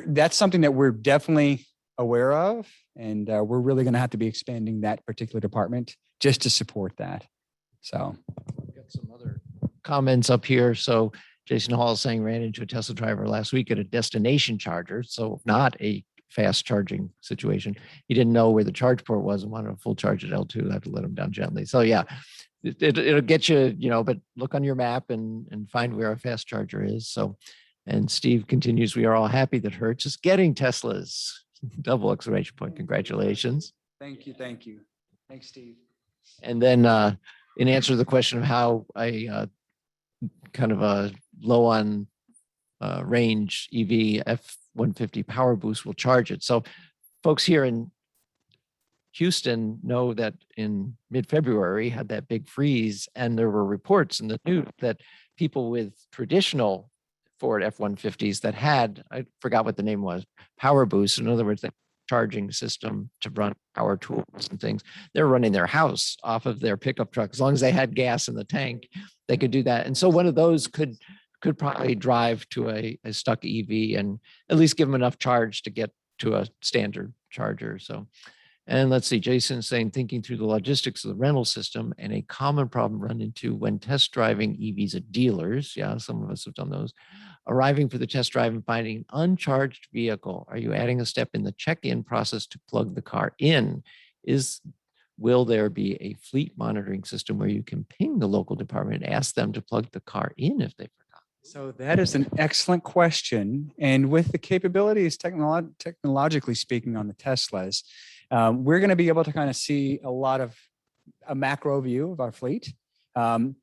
that's something that we're definitely aware of, and we're really going to have to be expanding that particular department just to support that. So, Got some other comments up here. So Jason Hall is saying ran into a Tesla driver last week at a destination charger, so not a fast charging situation. He didn't know where the charge port was and wanted a full charge at L2. I have to let him down gently. So yeah, it'll get you, but look on your map and find where a fast charger is. So, and Steve continues, we are all happy that Hertz is getting Teslas. Double exclamation point. Congratulations. thank you. Thanks, Steve. And then in answer to the question of how a kind of a low on range EV F-150 power boost will charge it. So folks here in Houston know that in mid-February had that big freeze, and there were reports in the news that people with traditional Ford F-150s that had, I forgot what the name was, power boost. In other words, the charging system to run power tools and things. They're running their house off of their pickup truck. As long as they had gas in the tank, they could do that. And so one of those could probably drive to a stuck EV and at least give them enough charge to get to a standard charger. So, and let's see, Jason's saying, thinking through the logistics of the rental system and a common problem run into when test driving EVs at dealers. Yeah, some of us have done those. Arriving for the test drive and finding an uncharged vehicle. Are you adding a step in the check-in process to plug the car in? Will there be a fleet monitoring system where you can ping the local department and ask them to plug the car in if they forgot? So that is an excellent question. And with the capabilities, technologically speaking, on the Teslas, we're going to be able to kind of see a macro view of our fleet. To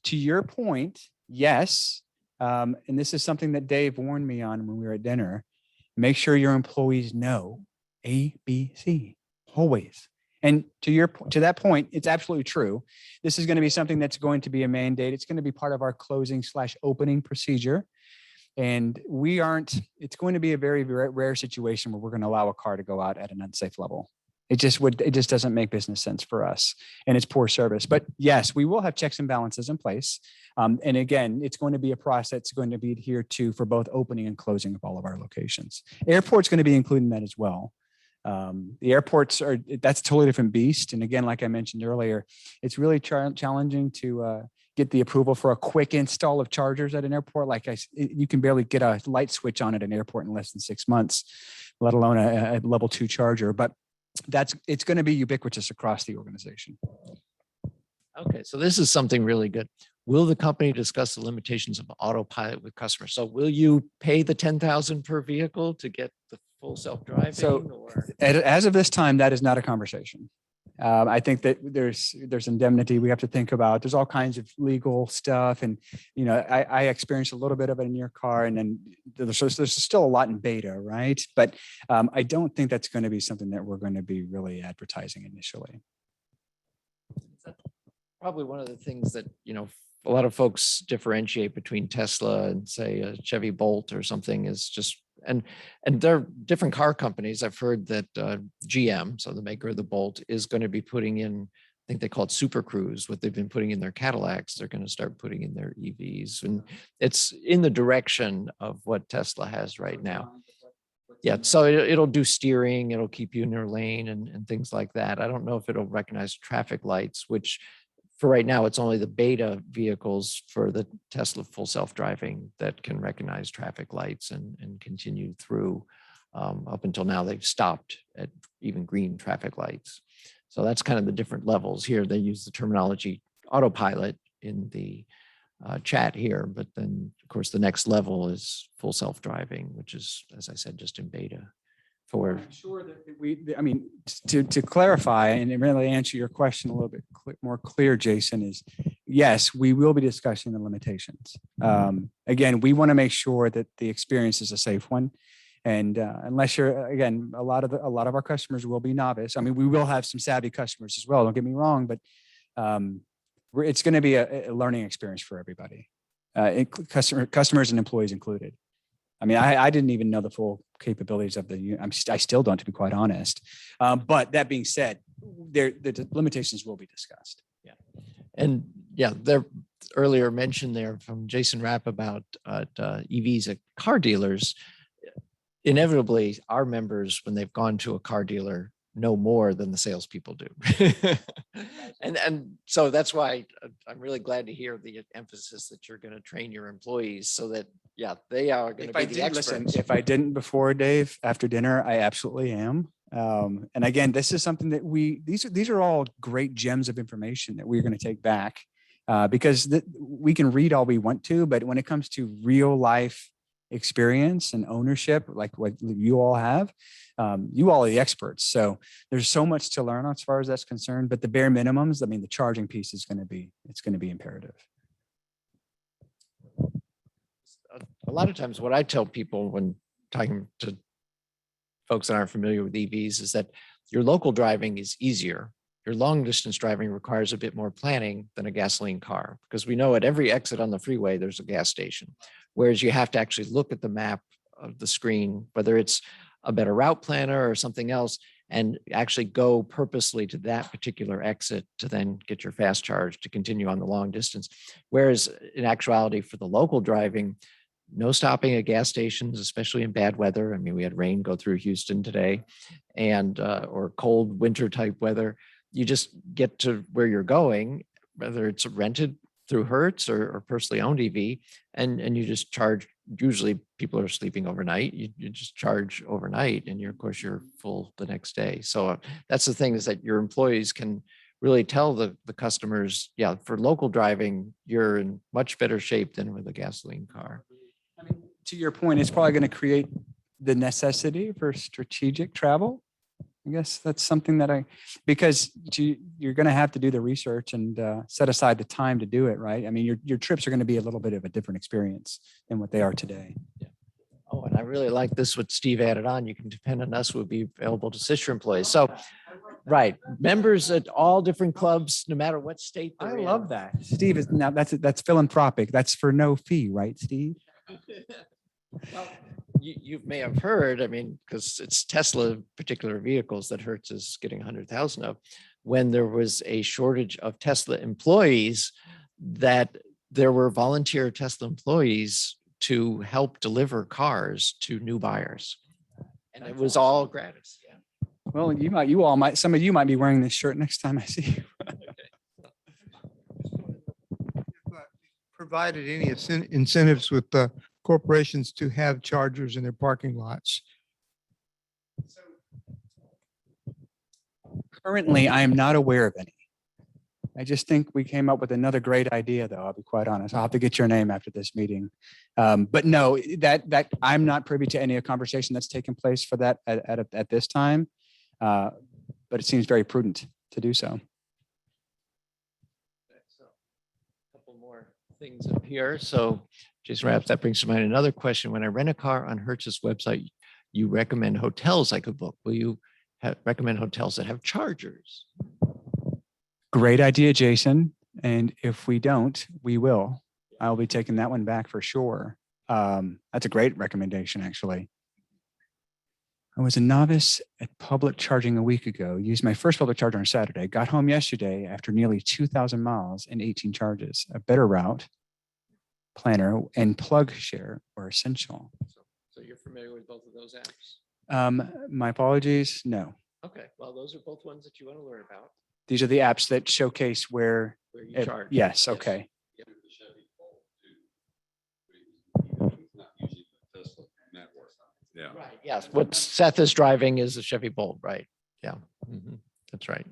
your point, yes. And this is something that Dave warned me on when we were at dinner. Make sure your employees know ABC always. And to that point, it's absolutely true. This is going to be something that's going to be a mandate. It's going to be part of our closing/opening procedure. And it's going to be a very, very rare situation where we're going to allow a car to go out at an unsafe level. It just doesn't make business sense for us, and it's poor service. But yes, we will have checks and balances in place. And again, it's going to be a process that's going to be adhered to for both opening and closing of all of our locations. Airport's going to be included in that as well. The airports that's a totally different beast. And again, like I mentioned earlier, it's really challenging to get the approval for a quick install of chargers at an airport. You can barely get a light switch on at an airport in less than 6 months, let alone a level 2 charger. But it's going to be ubiquitous across the organization. Okay, so this is something really good. Will the company discuss the limitations of Autopilot with customers? So will you pay the $10,000 per vehicle to get the full self-driving? So as of this time, that is not a conversation. I think that there's indemnity we have to think about. There's all kinds of legal stuff. And, I experienced a little bit of it in your car, and then there's still a lot in beta, right? But I don't think that's going to be something that we're going to be really advertising initially. Probably one of the things that, a lot of folks differentiate between Tesla and say a Chevy Bolt or something is just, and there are different car companies. I've heard that GM, so the maker of the Bolt, is going to be putting in, I think they call it Super Cruise, what they've been putting in their Cadillacs, they're going to start putting in their EVs. And it's in the direction of what Tesla has right now. Yeah, so it'll do steering, it'll keep you in your lane and things like that. I don't know if it'll recognize traffic lights, which for right now, it's only the beta vehicles for the Tesla full self-driving that can recognize traffic lights and continue through. Up until now, they've stopped at even green traffic lights. So that's kind of the different levels here. They use the terminology Autopilot in the chat here, but then of course the next level is full self-driving, which is, as I said, just in beta. I'm sure that to clarify and really answer your question a little bit more clear, Jason, is yes, we will be discussing the limitations. Again, we want to make sure that the experience is a safe one. And unless you're, again, a lot of our customers will be novice. We will have some savvy customers as well. Don't get me wrong, but it's going to be a learning experience for everybody, customers and employees included. I didn't even know the full capabilities of I still don't, to be quite honest. But that being said, the limitations will be discussed. Yeah. And yeah, there earlier mentioned there from Jason Rapp about EVs at car dealers. Inevitably, our members, when they've gone to a car dealer, know more than the salespeople do. and so that's why I'm really glad to hear the emphasis that you're going to train your employees so that, yeah, they are going to be the experts. Listen, if I didn't before, Dave, after dinner, I absolutely am. And again, this is something that these are all great gems of information that we're going to take back because we can read all we want to, but when it comes to real life experience and ownership, like what you all have, you all are the experts. So there's so much to learn as far as that's concerned, but the bare minimums, the charging piece is going to be imperative. A lot of times what I tell people when talking to folks that aren't familiar with EVs is that your local driving is easier. Your long distance driving requires a bit more planning than a gasoline car, because we know at every exit on the freeway, there's a gas station, whereas you have to actually look at the map of the screen, whether it's a better route planner or something else, and actually go purposely to that particular exit to then get your fast charge to continue on the long distance. Whereas in actuality for the local driving, no stopping at gas stations, especially in bad weather. We had rain go through Houston today and or cold winter type weather. You just get to where you're going, whether it's rented through Hertz or personally owned EV, and you just charge. Usually people are sleeping overnight. You just charge overnight and of course you're full the next day. So that's the thing, is that your employees can really tell the customers, yeah, for local driving, you're in much better shape than with a gasoline car. To your point, it's probably going to create the necessity for strategic travel. I guess that's something that because you're going to have to do the research and set aside the time to do it, right? Your trips are going to be a little bit of a different experience than what they are today. Yeah. Oh, and I really like this, what Steve added on. You can depend on us, we'll be available to assist your employees. So Right. Members at all different clubs, no matter what state I they're in. love that. Steve is now that's philanthropic. That's for no fee, right, Steve? Well, you may have heard, I mean, because it's Tesla particular vehicles that Hertz is getting 100,000 of. When there was a shortage of Tesla employees, that there were volunteer Tesla employees to help deliver cars to new buyers. And it was all gratis. Yeah. Well, some of you might be wearing this shirt next time I see you. Provided any incentives with corporations to have chargers in their parking lots. Currently, I am not aware of any. I just think we came up with another great idea, though. I'll be quite honest. I'll have to get your name after this meeting. But no, that I'm not privy to any conversation that's taken place for that at this time. But it seems very prudent to do so. So, a couple more things up here. So, Jason Raps, that brings to mind another question. When I rent a car on Hertz's website, you recommend hotels I could book. Will you recommend hotels that have chargers? Great idea, Jason. And if we don't, we will. I'll be taking that one back for sure. That's a great recommendation, actually. I was a novice at public charging a week ago, used my first public charger on Saturday, got home yesterday after nearly 2,000 miles and 18 charges. A better route, planner, and plug share are essential. So you're familiar with both of those apps? My apologies, no. Okay, well, those are both ones that you want to learn about. These are the apps that showcase where, Where you charge. yes, okay. Yeah. Right, yes. What Seth is driving is a Chevy Bolt, right? Yeah, that's right.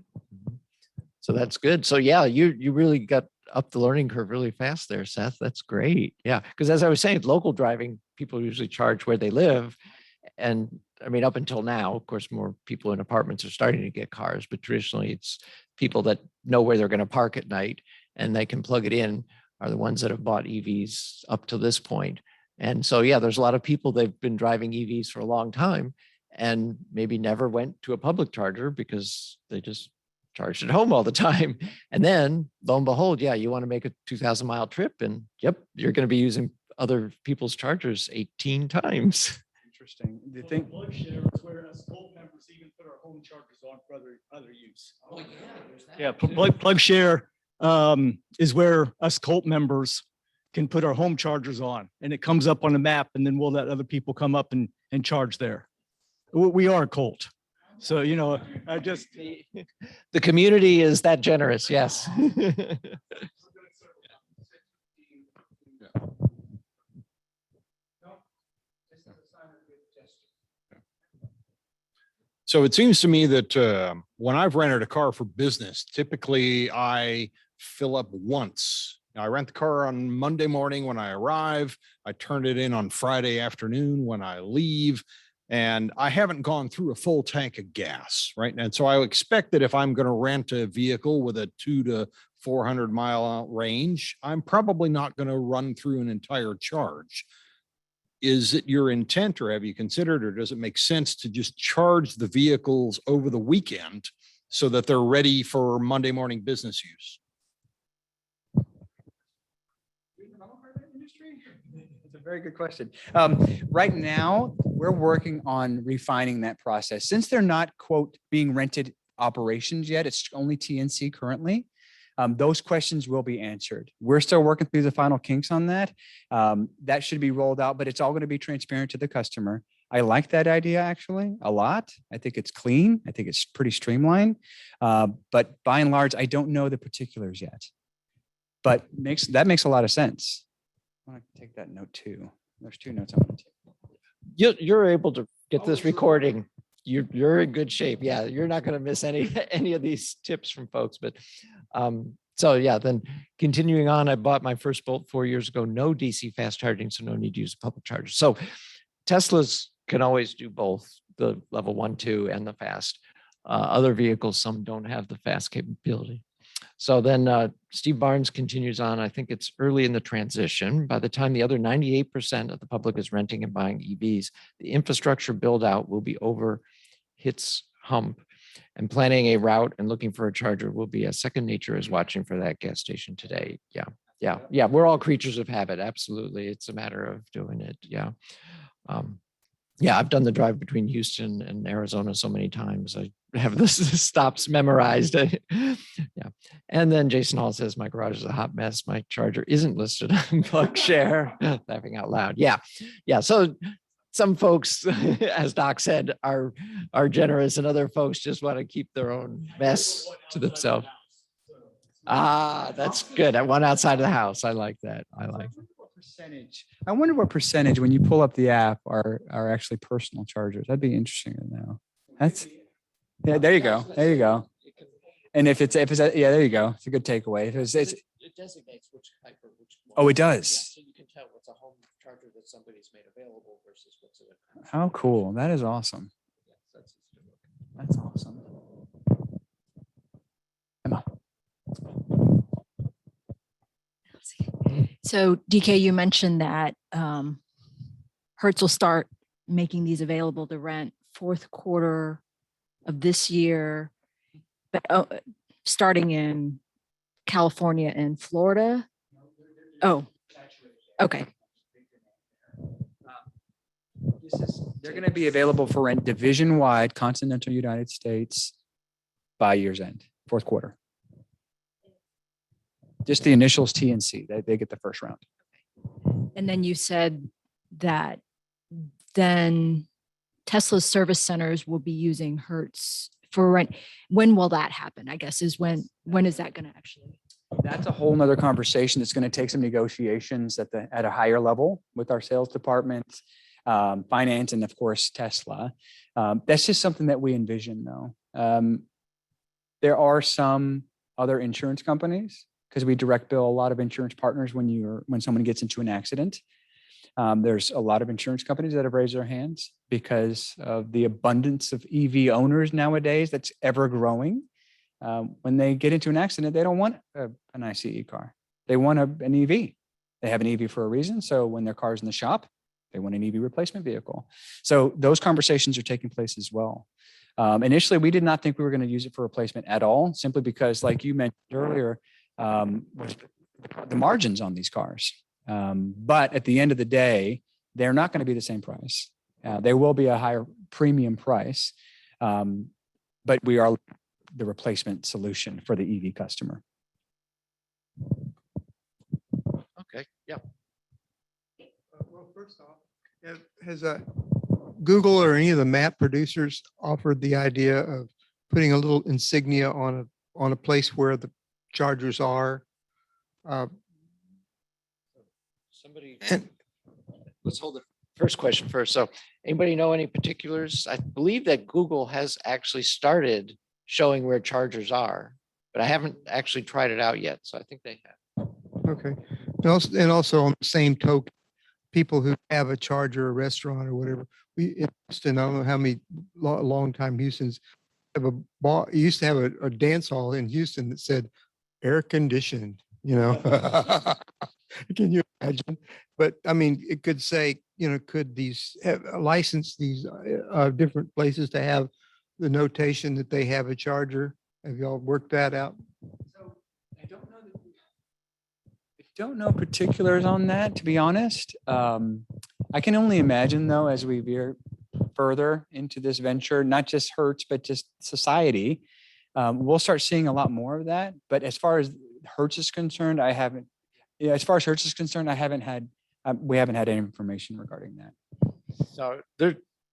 So that's good. So yeah, you really got up the learning curve really fast there, Seth. That's great. Yeah, because as I was saying, local driving, people usually charge where they live. And I mean, up until now, of course, more people in apartments are starting to get cars, but traditionally it's people that know where they're going to park at night and they can plug it in are the ones that have bought EVs up to this point. And so, yeah, there's a lot of people, they've been driving EVs for a long time and maybe never went to a public charger because they just charged at home all the time. And then lo and behold, yeah, you want to make a 2,000 mile trip and yep, you're going to be using other people's chargers 18 times. Interesting. The thing, Plug share is where us Colt members even put our home chargers on for other use. Oh, yeah, there's that Yeah, too. plug share is where us Colt members can put our home chargers on, and it comes up on the map, and then we'll let other people come up and charge there. We are Colt, so you know, I just The community is that generous, yes. So it seems to me that when I've rented a car for business, typically I fill up once. I rent the car on Monday morning when I arrive. I turn it in on Friday afternoon when I leave. And I haven't gone through a full tank of gas, right? And so I expect that if I'm going to rent a vehicle with a 200 to 400 mile range, I'm probably not going to run through an entire charge. Is it your intent, or have you considered, or does it make sense to just charge the vehicles over the weekend so that they're ready for Monday morning business use? That's a very good question. Right now, we're working on refining that process. Since they're not, quote, being rented operations yet, it's only TNC currently. Those questions will be answered. We're still working through the final kinks on that. That should be rolled out, but it's all going to be transparent to the customer. I like that idea actually a lot. I think it's clean. I think it's pretty streamlined. But by and large, I don't know the particulars yet. But that makes a lot of sense. I want to take that note too. There's two notes I want to take. You're able to get this recording. You're in good shape. Yeah, you're not going to miss any of these tips from folks. But so yeah, then continuing on, I bought my first Bolt 4 years ago. No DC fast charging, so no need to use a public charger. So Teslas can always do both the level 1, 2, and the fast. Other vehicles, some don't have the fast capability. So then Steve Barnes continues on. I think it's early in the transition. By the time the other 98% of the public is renting and buying EVs, the infrastructure build out will be over its hump. And planning a route and looking for a charger will be a second nature as watching for that gas station today. Yeah. Yeah. Yeah. We're all creatures of habit. Absolutely. It's a matter of doing it. Yeah. Yeah. I've done the drive between Houston and Arizona so many times. I have the stops memorized. Yeah. And then Jason Hall says, my garage is a hot mess. My charger isn't listed on PlugShare. Laughing out loud. Yeah. Yeah. So some folks, as Doc said, are generous, and other folks just want to keep their own mess to themselves. Ah, that's good. I one outside of the house. I like that. I like that. Percentage. I wonder what percentage when you pull up the app are actually personal chargers. That'd be interesting to know. That's yeah. There you go. There you go. And if it's yeah, there you go. It's a good takeaway. It designates which type of which. Oh, it does. Yeah, so you can tell what's a home charger that somebody's made available versus what's a. How cool. That is awesome. That's awesome. Emma. So DK, you mentioned that Hertz will start making these available to rent fourth quarter of this year, but starting in California and Florida. Oh, okay. They're going to be available for rent division-wide, continental United States by year's end, fourth quarter. Just the initials T and C, they get the first round. And then you said that then Tesla's service centers will be using Hertz for rent. When will that happen? I guess is when is that going to actually? That's a whole nother conversation. That's going to take some negotiations at a higher level with our sales department, finance, and of course, Tesla. That's just something that we envision though. There are some other insurance companies, because we direct bill a lot of insurance partners when someone gets into an accident. There's a lot of insurance companies that have raised their hands because of the abundance of EV owners nowadays that's ever growing. When they get into an accident, they don't want an ICE car. They want an EV. They have an EV for a reason. So when their car's in the shop, they want an EV replacement vehicle. So those conversations are taking place as well. Initially, we did not think we were going to use it for replacement at all, simply because, like you mentioned earlier, the margins on these cars. But at the end of the day, they're not going to be the same price. They will be a higher premium price, but we are the replacement solution for the EV customer. Okay. Yeah. Well, first off, has Google or any of the map producers offered the idea of putting a little insignia on a place where the chargers are? Somebody, let's hold the first question first. So anybody know any particulars? I believe that Google has actually started showing where chargers are, but I haven't actually tried it out yet. So I think they have. Okay. And also on the same token, people who have a charger, a restaurant or whatever, in Houston, I don't know how many long time Houstons have a bar, used to have a dance hall in Houston that said air conditioned, you know. Can you imagine? But I mean, it could say, you know, could these license these different places to have the notation that they have a charger? Have y'all worked that out? So I don't know particulars on that, to be honest. I can only imagine though, as we veer further into this venture, not just Hertz, but just society, we'll start seeing a lot more of that. But as far as Hertz is concerned, we haven't had any information regarding that. So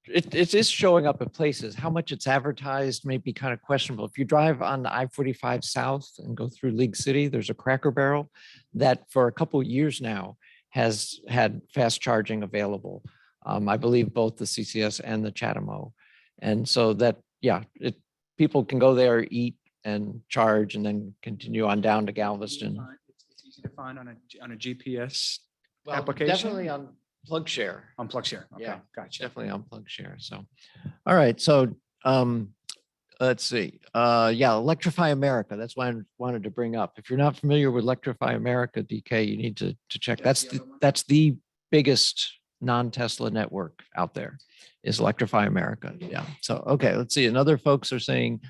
it is showing up at places. How much it's advertised may be kind of questionable. If you drive on I-45 South and go through League City, there's a Cracker Barrel that for a couple of years now has had fast charging available. I believe both the CCS and the Chatamo. And so that, yeah, people can go there, eat and charge, and then continue on down to Galveston. It's easy to find on a GPS Well, application? definitely on PlugShare. On PlugShare. Okay, Yeah, gotcha. definitely on PlugShare. So, all right. So, let's see. Yeah, Electrify America. That's why I wanted to bring up. If you're not familiar with Electrify America, DK, you need to check. That's the biggest non-Tesla network out there is Electrify America. Yeah. So, okay, let's see. And other folks are saying,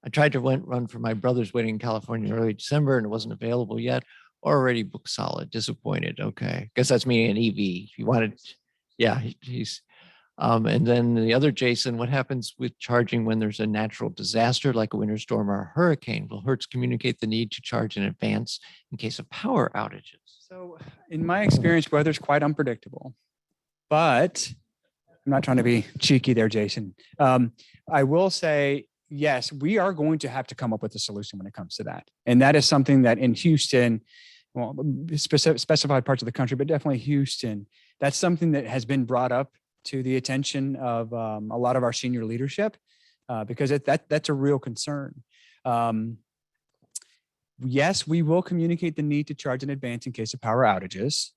I tried to run for my brother's wedding in California in early December and it wasn't available yet. Already booked solid, disappointed. Okay. Guess that's me, an EV. He wanted, yeah, he's, and then the other Jason, what happens with charging when there's a natural disaster like a winter storm or a hurricane? Will Hertz communicate the need to charge in advance in case of power outages? So in my experience, weather's quite unpredictable, but I'm not trying to be cheeky there, Jason. I will say, yes, we are going to have to come up with a solution when it comes to that. And that is something that in Houston, well, specified parts of the country, but definitely Houston, that's something that has been brought up to the attention of a lot of our senior leadership because that's a real concern. Yes, we will communicate the need to charge in advance in case of power outages.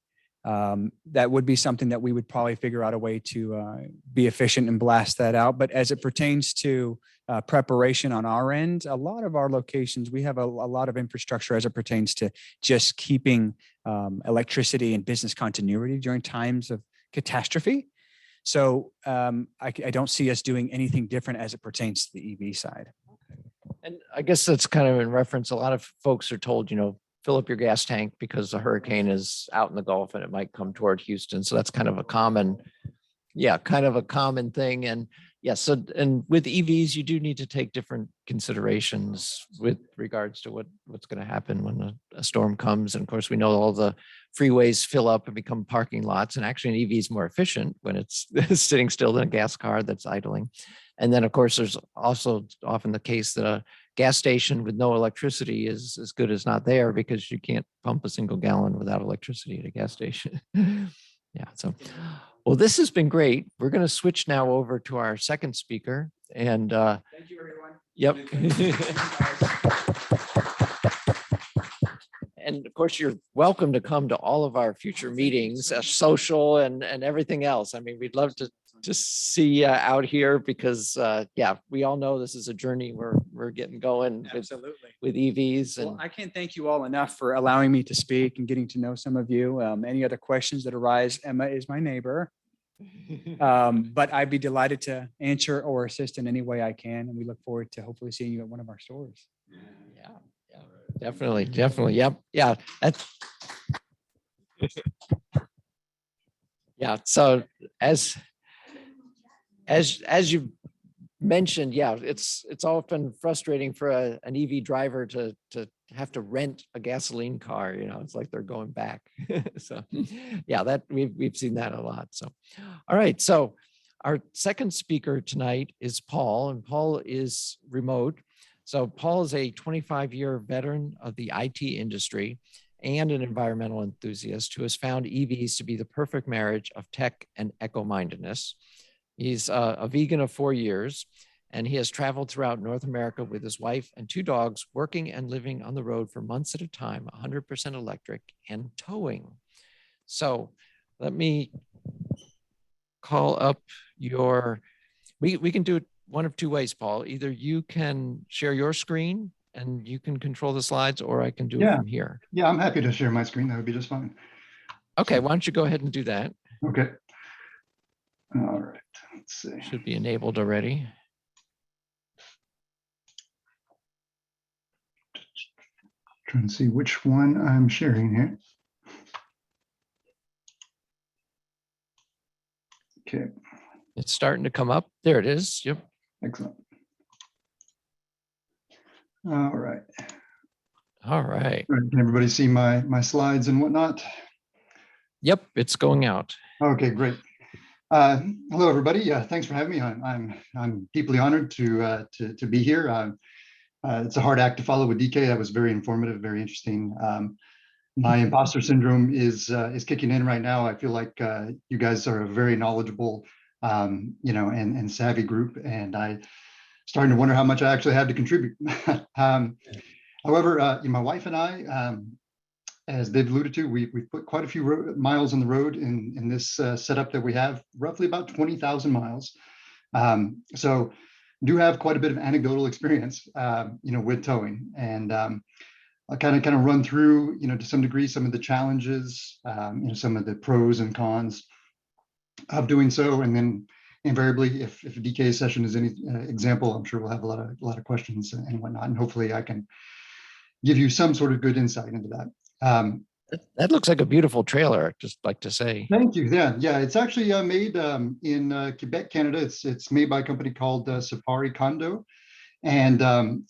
That would be something that we would probably figure out a way to be efficient and blast that out. But as it pertains to preparation on our end, a lot of our locations, we have a lot of infrastructure as it pertains to just keeping electricity and business continuity during times of catastrophe. So I don't see us doing anything different as it pertains to the EV side. And I guess that's kind of in reference. A lot of folks are told, fill up your gas tank because the hurricane is out in the Gulf and it might come toward Houston. So that's kind of a common thing. And yes, so and with EVs, you do need to take different considerations with regards to what's going to happen when a storm comes. And of course, we know all the freeways fill up and become parking lots. And actually, an EV is more efficient when it's sitting still than a gas car that's idling. And then, of course, there's also often the case that a gas station with no electricity is as good as not there because you can't pump a single gallon without electricity at a gas station. Yeah. So, well, this has been great. We're going to switch now over to our second speaker. And thank you, everyone. Yep. And of course, you're welcome to come to all of our future meetings, social and everything else. I mean, we'd love to just see you out here because, yeah, we all know this is a journey we're getting going with EVs. And well, I can't thank you all enough for allowing me to speak and getting to know some of you. Any other questions that arise, Emma is my neighbor. But I'd be delighted to answer or assist in any way I can. And we look forward to hopefully seeing you at one of our stores. Yeah, definitely. Yep. Yeah. That's yeah. So as you mentioned, yeah, it's often frustrating for an EV driver to have to rent a gasoline car. It's like they're going back. So yeah, that we've seen that a lot. So, all right. So our second speaker tonight is Paul, and Paul is remote. So Paul is a 25-year veteran of the IT industry and an environmental enthusiast who has found EVs to be the perfect marriage of tech and eco-mindedness. He's a vegan of 4 years, and he has traveled throughout North America with his wife and 2 dogs, working and living on the road for months at a time, 100% electric and towing. So let me call up we can do it one of 2 ways, Paul. Either you can share your screen and you can control the slides, or I can do it from here. Yeah, I'm happy to share my screen. That would be just fine. Okay, why don't you go ahead and do that? Okay. All right, let's see. Should be enabled already. Trying to see which one I'm sharing here. Okay. It's starting to come up. There it is. Yep. Excellent. All right. All right. Can everybody see my slides and whatnot? Yep, it's going out. Okay, great. Hello, everybody. Thanks for having me. I'm deeply honored to be here. It's a hard act to follow with DK. That was very informative, very interesting. My imposter syndrome is kicking in right now. I feel like you guys are a very knowledgeable, and savvy group, and I'm starting to wonder how much I actually have to contribute. However, my wife and I, as Dave alluded to, we've put quite a few miles on the road in this setup that we have, roughly about 20,000 miles. So do have quite a bit of anecdotal experience, with towing, and I'll kind of run through, to some degree, some of the challenges, some of the pros and cons. of doing so. And then invariably, if a DK session is any example, I'm sure we'll have a lot of questions and whatnot. And hopefully I can give you some sort of good insight into that. That looks like a beautiful trailer, I'd just like to say. Thank you. Yeah. It's actually made in Quebec, Canada. It's made by a company called Safari Condo. And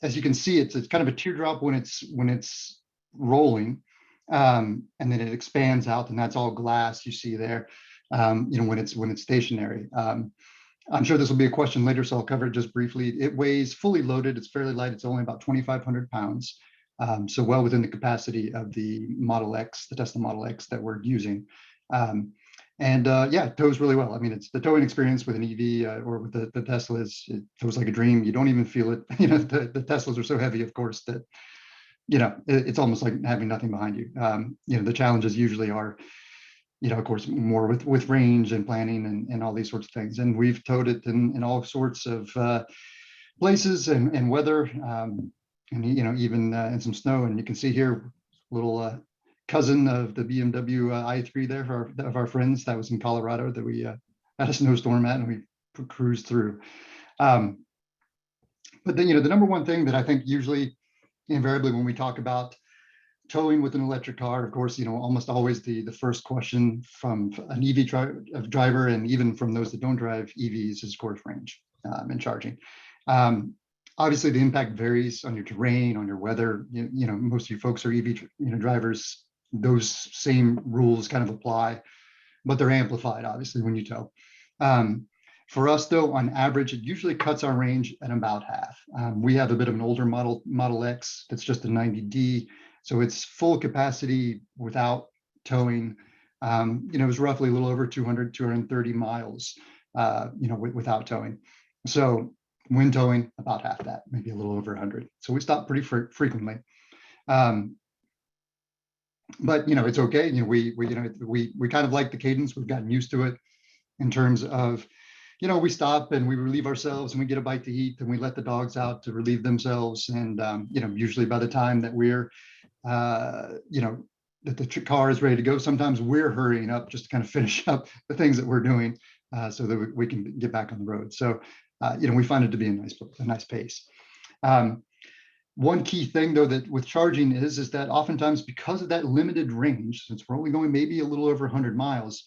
as you can see, it's kind of a teardrop when it's rolling, and then it expands out, and that's all glass you see there. When it's stationary. I'm sure this will be a question later, so I'll cover it just briefly. It weighs fully loaded. It's fairly light. It's only about 2,500 pounds. So well within the capacity of the Model X, the Tesla Model X that we're using. It tows really well. I mean, it's the towing experience with an EV or with the Tesla it tows like a dream. You don't even feel it. The Teslas are so heavy, of course, that, it's almost like having nothing behind you. The challenges usually are, of course, more with range and planning and all these sorts of things. And we've towed it in all sorts of places and weather, and even in some snow. And you can see here, little cousin of the BMW i3 there of our friends that was in Colorado that we had a snowstorm at, and we cruised through. But then, the number one thing that I think usually invariably when we talk about towing with an electric car, of course, almost always the first question from an EV driver and even from those that don't drive EVs is, of course, range and charging. Obviously, the impact varies on your terrain, on your weather. Most of you folks are EV drivers. Those same rules kind of apply, but they're amplified, obviously, when you tow. For us, though, on average, it usually cuts our range at about half. We have a bit of an older Model X that's just a 90D. So it's full capacity without towing. It was roughly a little over 230 miles, without towing. So when towing, about half that, maybe a little over 100. So we stop pretty frequently. But it's okay. We kind of like the cadence. We've gotten used to it in terms of, we stop and we relieve ourselves and we get a bite to eat and we let the dogs out to relieve themselves. And usually by the time that we're that the car is ready to go, sometimes we're hurrying up just to kind of finish up the things that we're doing so that we can get back on the road. So we find it to be a nice pace. One key thing, though, that with charging is that oftentimes because of that limited range, since we're only going maybe a little over 100 miles,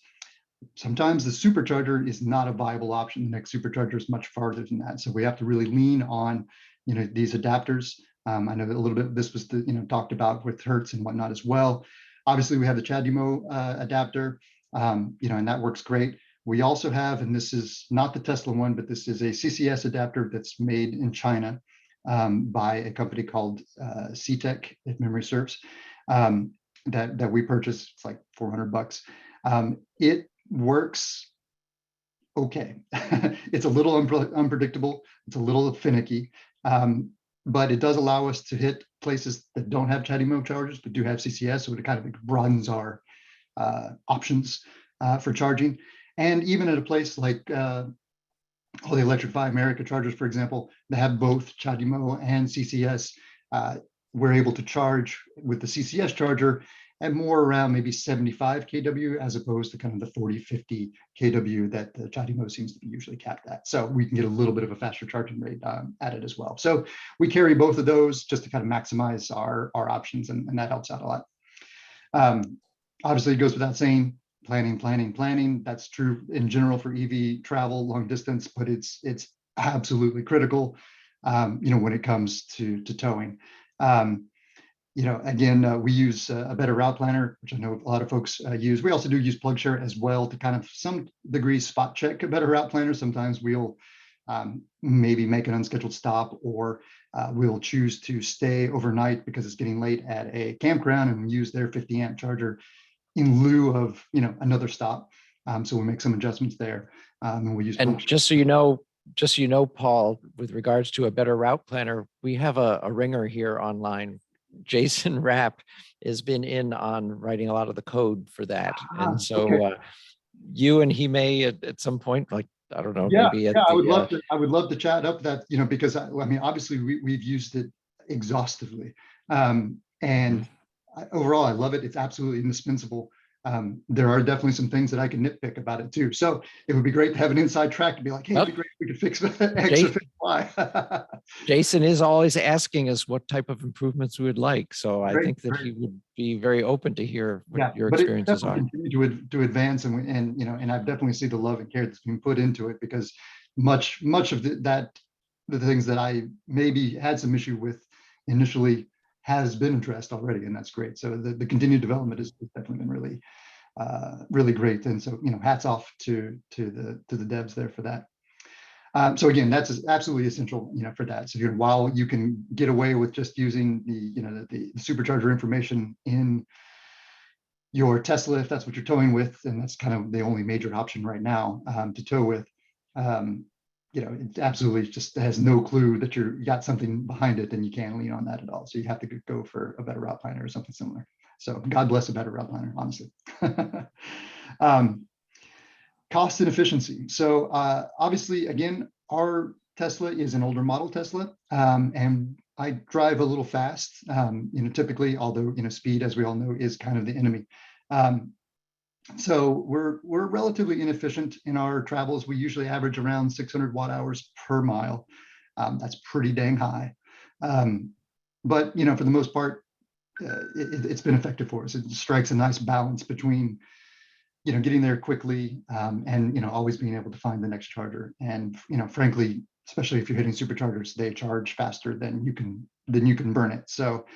sometimes the supercharger is not a viable option. The next supercharger is much farther than that. So we have to really lean on, these adapters. I know that a little bit of this was talked about with Hertz and whatnot as well. Obviously, we have the CHAdeMO adapter, and that works great. We also have, and this is not the Tesla one, but this is a CCS adapter that's made in China by a company called CTEC, if memory serves, that we purchased. It's like $400. It works okay. It's a little unpredictable. It's a little finicky, but it does allow us to hit places that don't have CHAdeMO chargers, but do have CCS. So it kind of broadens our options for charging. And even at a place like all the Electrify America chargers, for example, that have both CHAdeMO and CCS, we're able to charge with the CCS charger at more around maybe 75 kW as opposed to kind of the 40, 50 kW that the CHAdeMO seems to be usually capped at. So we can get a little bit of a faster charging rate at it as well. So we carry both of those just to kind of maximize our options, and that helps out a lot. Obviously, it goes without saying, planning. That's true in general for EV travel, long distance, but it's absolutely critical, when it comes to towing. Again, we use a better route planner, which I know a lot of folks use. We also do use PlugShare as well to kind of some degree spot check a better route planner. Sometimes we'll maybe make an unscheduled stop, or we'll choose to stay overnight because it's getting late at a campground and we use their 50 amp charger in lieu of another stop. So we make some adjustments there. And we use And just so you know, Paul, with regards to a better route planner, we have a ringer here online. Jason Rapp has been in on writing a lot of the code for that. And so okay. You and he may at some point, like, I don't know, maybe at I the, would love to chat up that, because I mean, obviously we've used it exhaustively. And overall, I love it. It's absolutely indispensable. There are definitely some things that I can nitpick about it too. So it would be great to have an inside track to be like, hey, it'd be great if we could fix X or fix Y. Jason is always asking us what type of improvements we would like. So I Great, think that great. he would be very open to hear what your but it experiences are. definitely continue to advance, and you know, and I definitely see the love and care that's been put into it, because much of the things that I maybe had some issue with initially has been addressed already, and that's great. So the continued development has definitely been really really great, and so, you know, hats off to the devs there for that. So again, that's absolutely essential, you know, for that. So while you can get away with just using the supercharger information in your Tesla, if that's what you're towing with, and that's kind of the only major option right now to tow with, you know, it absolutely just has no clue that you got something behind it, and you can't lean on that at all. So you have to go for a better route planner or something similar. So God bless a better route planner, honestly. Cost and efficiency. So obviously, again, our Tesla is an older model Tesla, and I drive a little fast, you know, typically, although, you know, speed, as we all know, is kind of the enemy. So we're relatively inefficient in our travels. We usually average around 600 watt hours per mile. That's pretty dang high. But, you know, for the most part, it's been effective for us. It strikes a nice balance between, you know, getting there quickly and, you know, always being able to find the next charger. And, you know, frankly, especially if you're hitting superchargers, they charge faster than you can burn it. So,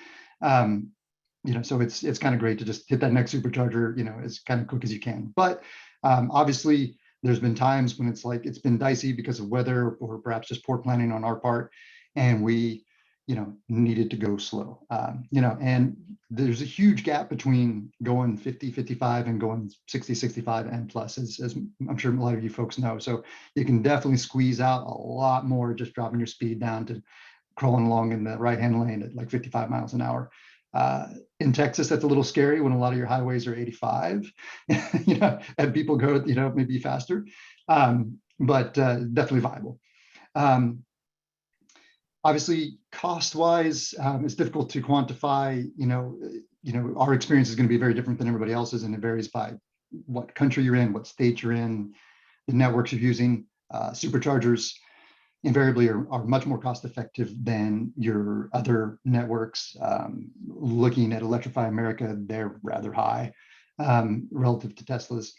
you know, so it's kind of great to just hit that next supercharger, you know, as kind of quick as you can. But obviously, there's been times when it's like it's been dicey because of weather or perhaps just poor planning on our part, and we, you know, needed to go slow. You know, and there's a huge gap between going 50, 55 and going 60, 65 and plus, as I'm sure a lot of you folks know. So you can definitely squeeze out a lot more just dropping your speed down to crawling along in the right-hand lane at like 55 miles an hour. In Texas, that's a little scary when a lot of your highways are 85, you know, and people go, you know, maybe faster, but definitely viable. Obviously, cost-wise, it's difficult to quantify. You know, our experience is going to be very different than everybody else's, and it varies by what country you're in, what state you're in, the networks you're using. Superchargers invariably are much more cost-effective than your other networks. Looking at Electrify America, they're rather high relative to Tesla's.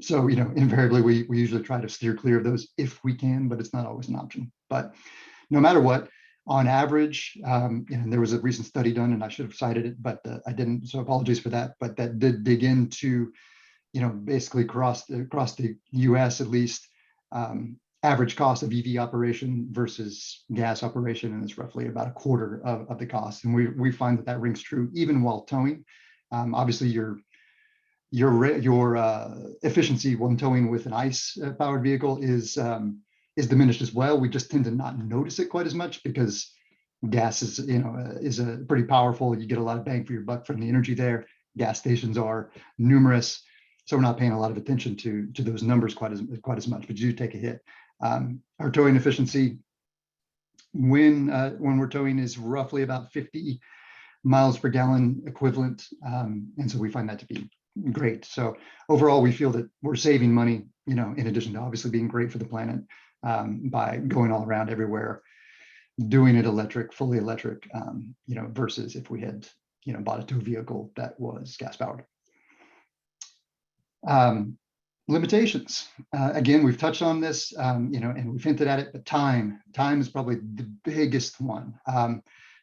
So, you know, invariably, we usually try to steer clear of those if we can, but it's not always an option. But no matter what, on average, and there was a recent study done, and I should have cited it, but I didn't, so apologies for that. But that did dig into, you know, basically across the US at least, average cost of EV operation versus gas operation, and it's roughly about a quarter of the cost. And we find that rings true even while towing. Obviously, your efficiency when towing with an ICE powered vehicle is diminished as well. We just tend to not notice it quite as much because gas is, you know, is a pretty powerful. You get a lot of bang for your buck from the energy there. Gas stations are numerous, so we're not paying a lot of attention to those numbers quite as much, but you do take a hit. Our towing efficiency when we're towing is roughly about 50 miles per gallon equivalent, and so we find that to be great. So overall, we feel that we're saving money, you know, in addition to obviously being great for the planet, by going all around everywhere, doing it electric, fully electric, you know, versus if we had, you know, bought a tow vehicle that was gas powered. Limitations. Again, we've touched on this, you know, and we've hinted at it, but time is probably the biggest one.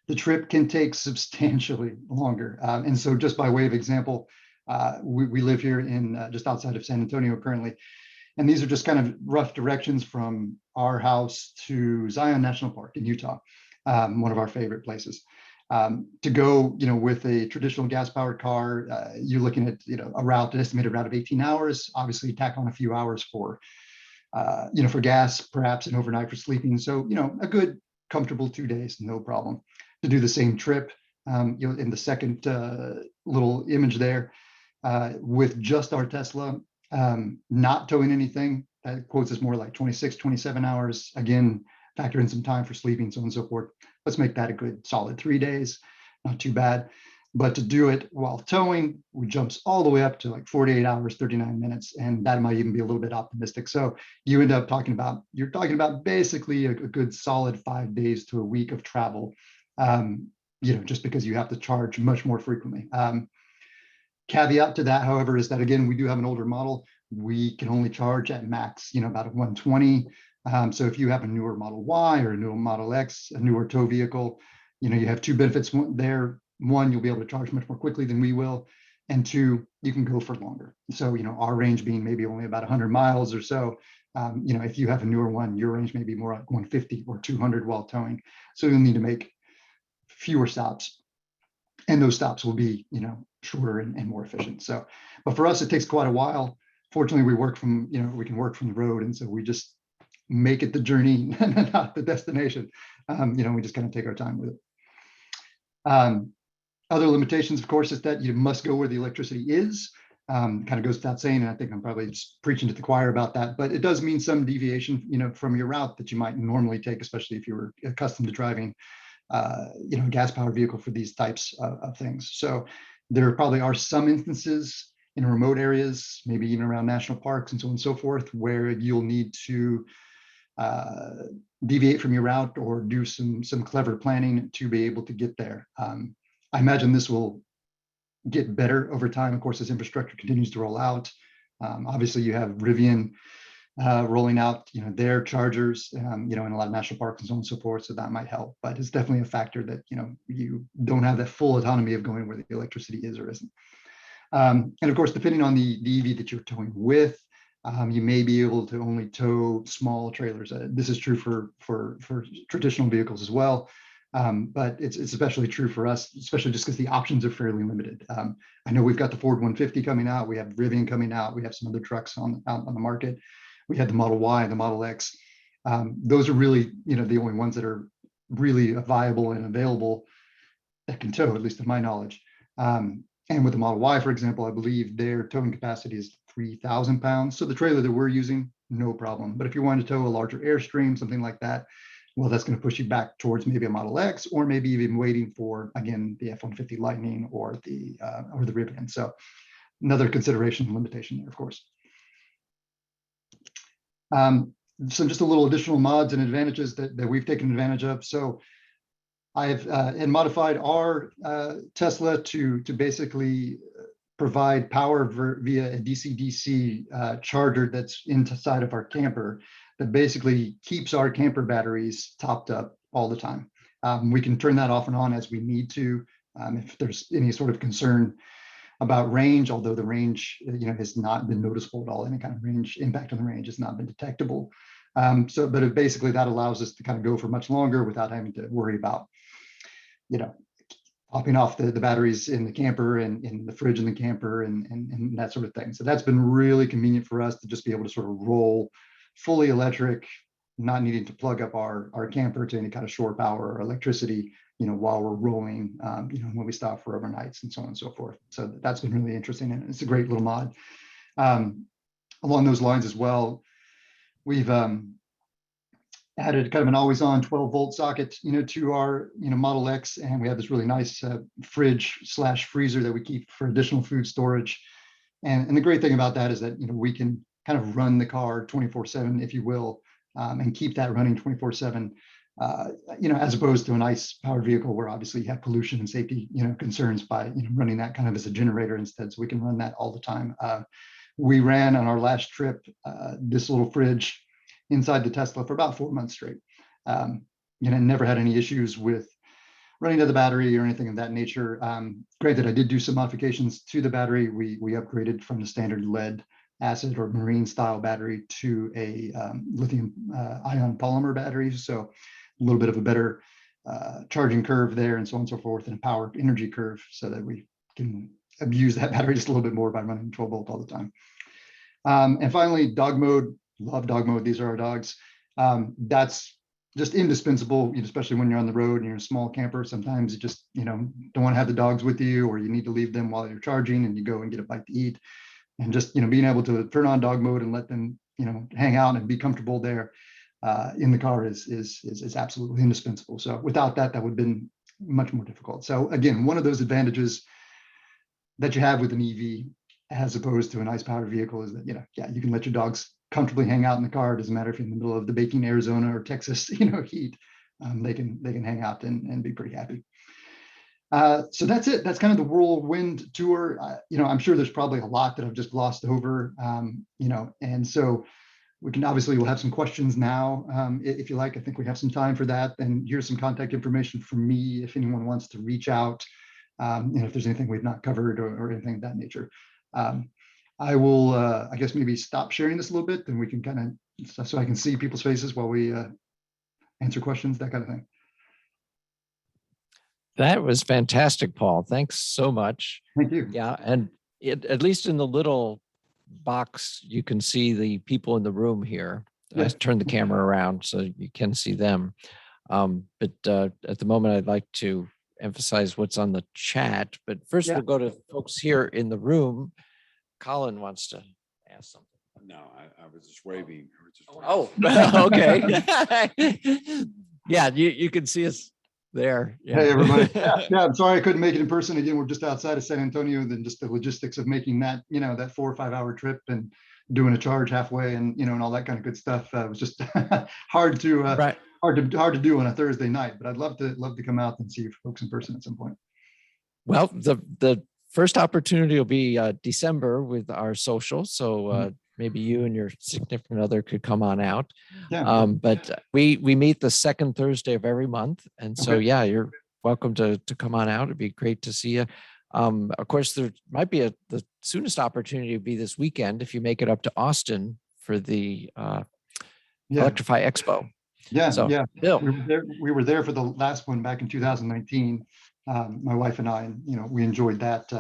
The trip can take substantially longer. And so just by way of example, we live here in just outside of San Antonio currently. And these are just kind of rough directions from our house to Zion National Park in Utah, one of our favorite places. To go, you know, with a traditional gas-powered car, you're looking at, you know, an estimated route of 18 hours. Obviously, tack on a few hours for, you know, for gas, perhaps an overnight for sleeping. So, you know, a good, comfortable 2 days, no problem. To do the same trip, you know, in the second little image there, with just our Tesla, not towing anything, that quotes us more like 26, 27 hours. Again, factor in some time for sleeping, so on and so forth. Let's make that a good solid 3 days, not too bad. But to do it while towing, we jumps all the way up to like 48 hours, 39 minutes, and that might even be a little bit optimistic. So you end up you're talking about basically a good solid 5 days to a week of travel, just because you have to charge much more frequently. Caveat to that, however, is that again, we do have an older model. We can only charge at max, about a 120. So if you have a newer Model Y or a newer Model X, a newer tow vehicle, you have two benefits there. One, you'll be able to charge much more quickly than we will. And two, you can go for longer. So, our range being maybe only about 100 miles or so. If you have a newer one, your range may be more like 150 or 200 while towing. So you'll need to make fewer stops. And those stops will be, shorter and more efficient. So, but for us, it takes quite a while. Fortunately, we can work from the road. And so we just make it the journey, not the destination. We just kind of take our time with it. Other limitations, of course, is that you must go where the electricity is. Kind of goes without saying, and I think I'm probably just preaching to the choir about that, but it does mean some deviation, from your route that you might normally take, especially if you were accustomed to driving, a gas-powered vehicle for these types of things. So there probably are some instances in remote areas, maybe even around national parks and so on and so forth, where you'll need to deviate from your route or do some clever planning to be able to get there. I imagine this will get better over time, of course, as infrastructure continues to roll out. Obviously, you have Rivian rolling out, their chargers, in a lot of national parks and so on and so forth. So that might help, but it's definitely a factor that, you don't have that full autonomy of going where the electricity is or isn't. And of course, depending on the EV that you're towing with, you may be able to only tow small trailers. This is true for traditional vehicles as well. But it's especially true for us, especially just because the options are fairly limited. I know we've got the Ford 150 coming out. We have Rivian coming out. We have some other trucks out on the market. We had the Model Y, the Model X. Those are really, the only ones that are really viable and available that can tow, at least to my knowledge. And with the Model Y, for example, I believe their towing capacity is 3,000 pounds. So the trailer that we're using, no problem. But if you want to tow a larger Airstream, something like that, well, that's going to push you back towards maybe a Model X, or maybe even waiting for, again, the F-150 Lightning or the Rivian. So another consideration and limitation there, of course. So just a little additional mods and advantages that we've taken advantage of. So I've modified our Tesla to basically provide power via a DC-DC charger that's inside of our camper that basically keeps our camper batteries topped up all the time. We can turn that off and on as we need to if there's any sort of concern about range, although the range has not been noticeable at all. Any kind of range impact on the range has not been detectable. But basically that allows us to kind of go for much longer without having to worry about popping off the batteries in the camper and in the fridge in the camper and that sort of thing. So that's been really convenient for us to just be able to sort of roll fully electric, not needing to plug up our camper to any kind of shore power or electricity, while we're rolling, when we stop for overnights and so on and so forth. So that's been really interesting, and it's a great little mod. Along those lines as well, we've added kind of an always-on 12-volt socket, to our, Model X, and we have this really nice fridge/freezer that we keep for additional food storage. And the great thing about that is that we can kind of run the car 24/7, if you will, and keep that running 24/7. As opposed to an ICE-powered vehicle where obviously you have pollution and safety, concerns by running that kind of as a generator instead. So we can run that all the time. We ran on our last trip this little fridge inside the Tesla for about 4 months straight. Never had any issues with running to the battery or anything of that nature. Granted, I did do some modifications to the battery. We upgraded from the standard lead acid or marine style battery to a lithium ion polymer battery. So a little bit of a better charging curve there and so on and so forth, and a power energy curve so that we can abuse that battery just a little bit more by running 12 volt all the time. And finally, dog mode. Love dog mode. These are our dogs. That's just indispensable, especially when you're on the road and you're in a small camper. Sometimes you just, don't want to have the dogs with you, or you need to leave them while you're charging and you go and get a bite to eat. And just, being able to turn on dog mode and let them, hang out and be comfortable there in the car is absolutely indispensable. So without that, that would have been much more difficult. So again, one of those advantages that you have with an EV as opposed to an ICE powered vehicle is that, yeah, you can let your dogs comfortably hang out in the car. It doesn't matter if you're in the middle of the baking Arizona or Texas, heat. They can hang out and be pretty happy. So that's it. That's kind of the whirlwind tour. I'm sure there's probably a lot that I've just glossed over, and so we'll have some questions now. If you like, I think we have some time for that. And here's some contact information for me if anyone wants to reach out, if there's anything we've not covered or anything of that nature. I will, I guess, maybe stop sharing this a little bit, and we can kind of, so I can see people's faces while we answer questions, that kind of thing. That was fantastic, Paul. Thanks so much. Thank you. Yeah, and at least in the little box, you can see the people in the room here. I turned the camera around so you can see them. But at the moment, I'd like to emphasize what's on the chat. But first, we'll go to folks here in the room. Colin wants to ask something. No, I was just waving. Okay. Yeah, you can see us there. Yeah. Hey, everybody. Yeah, I'm sorry I couldn't make it in person. Again, we're just outside of San Antonio, then just the logistics of making that, that 4 or 5 hour trip and doing a charge halfway and, and all that kind of good stuff. Was just hard to do on a Thursday night, but I'd love to come out and see you folks in person at some point. Well, the first opportunity will be December with our social. So maybe you and your significant other could come on out. Yeah. But we meet the second Thursday of every month. And so, yeah, you're welcome to come on out. It'd be great to see you. Of course, there might be the soonest opportunity to be this weekend if you make it up to Austin for the Electrify Expo. Yeah, so, yeah. Bill. We were there for the last one back in 2019. My wife and I, we enjoyed that.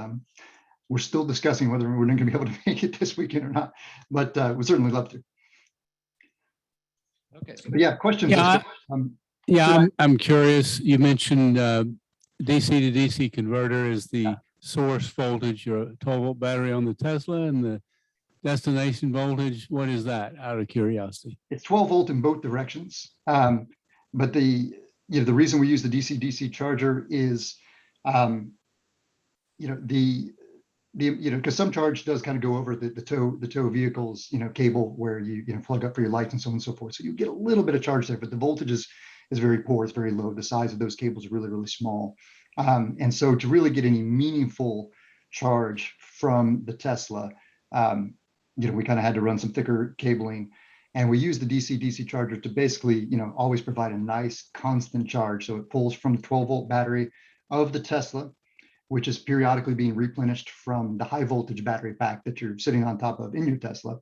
We're still discussing whether we're going to be able to make it this weekend or not, but we'd certainly love to. Okay. But yeah, questions. I'm curious. You mentioned DC to DC converter is the source voltage, your 12-volt battery on the Tesla, and the destination voltage. What is that, out of curiosity? It's 12 volt in both directions. But the reason we use the DC charger is, because some charge does kind of go over the tow vehicles, cable where you plug up for your lights and so on and so forth. So you get a little bit of charge there, but the voltage is very poor. It's very low. The size of those cables is really, really small. And so to really get any meaningful charge from the Tesla, we kind of had to run some thicker cabling, and we use the DC charger to basically, always provide a nice constant charge. So it pulls from the 12-volt battery of the Tesla, which is periodically being replenished from the high voltage battery pack that you're sitting on top of in your Tesla.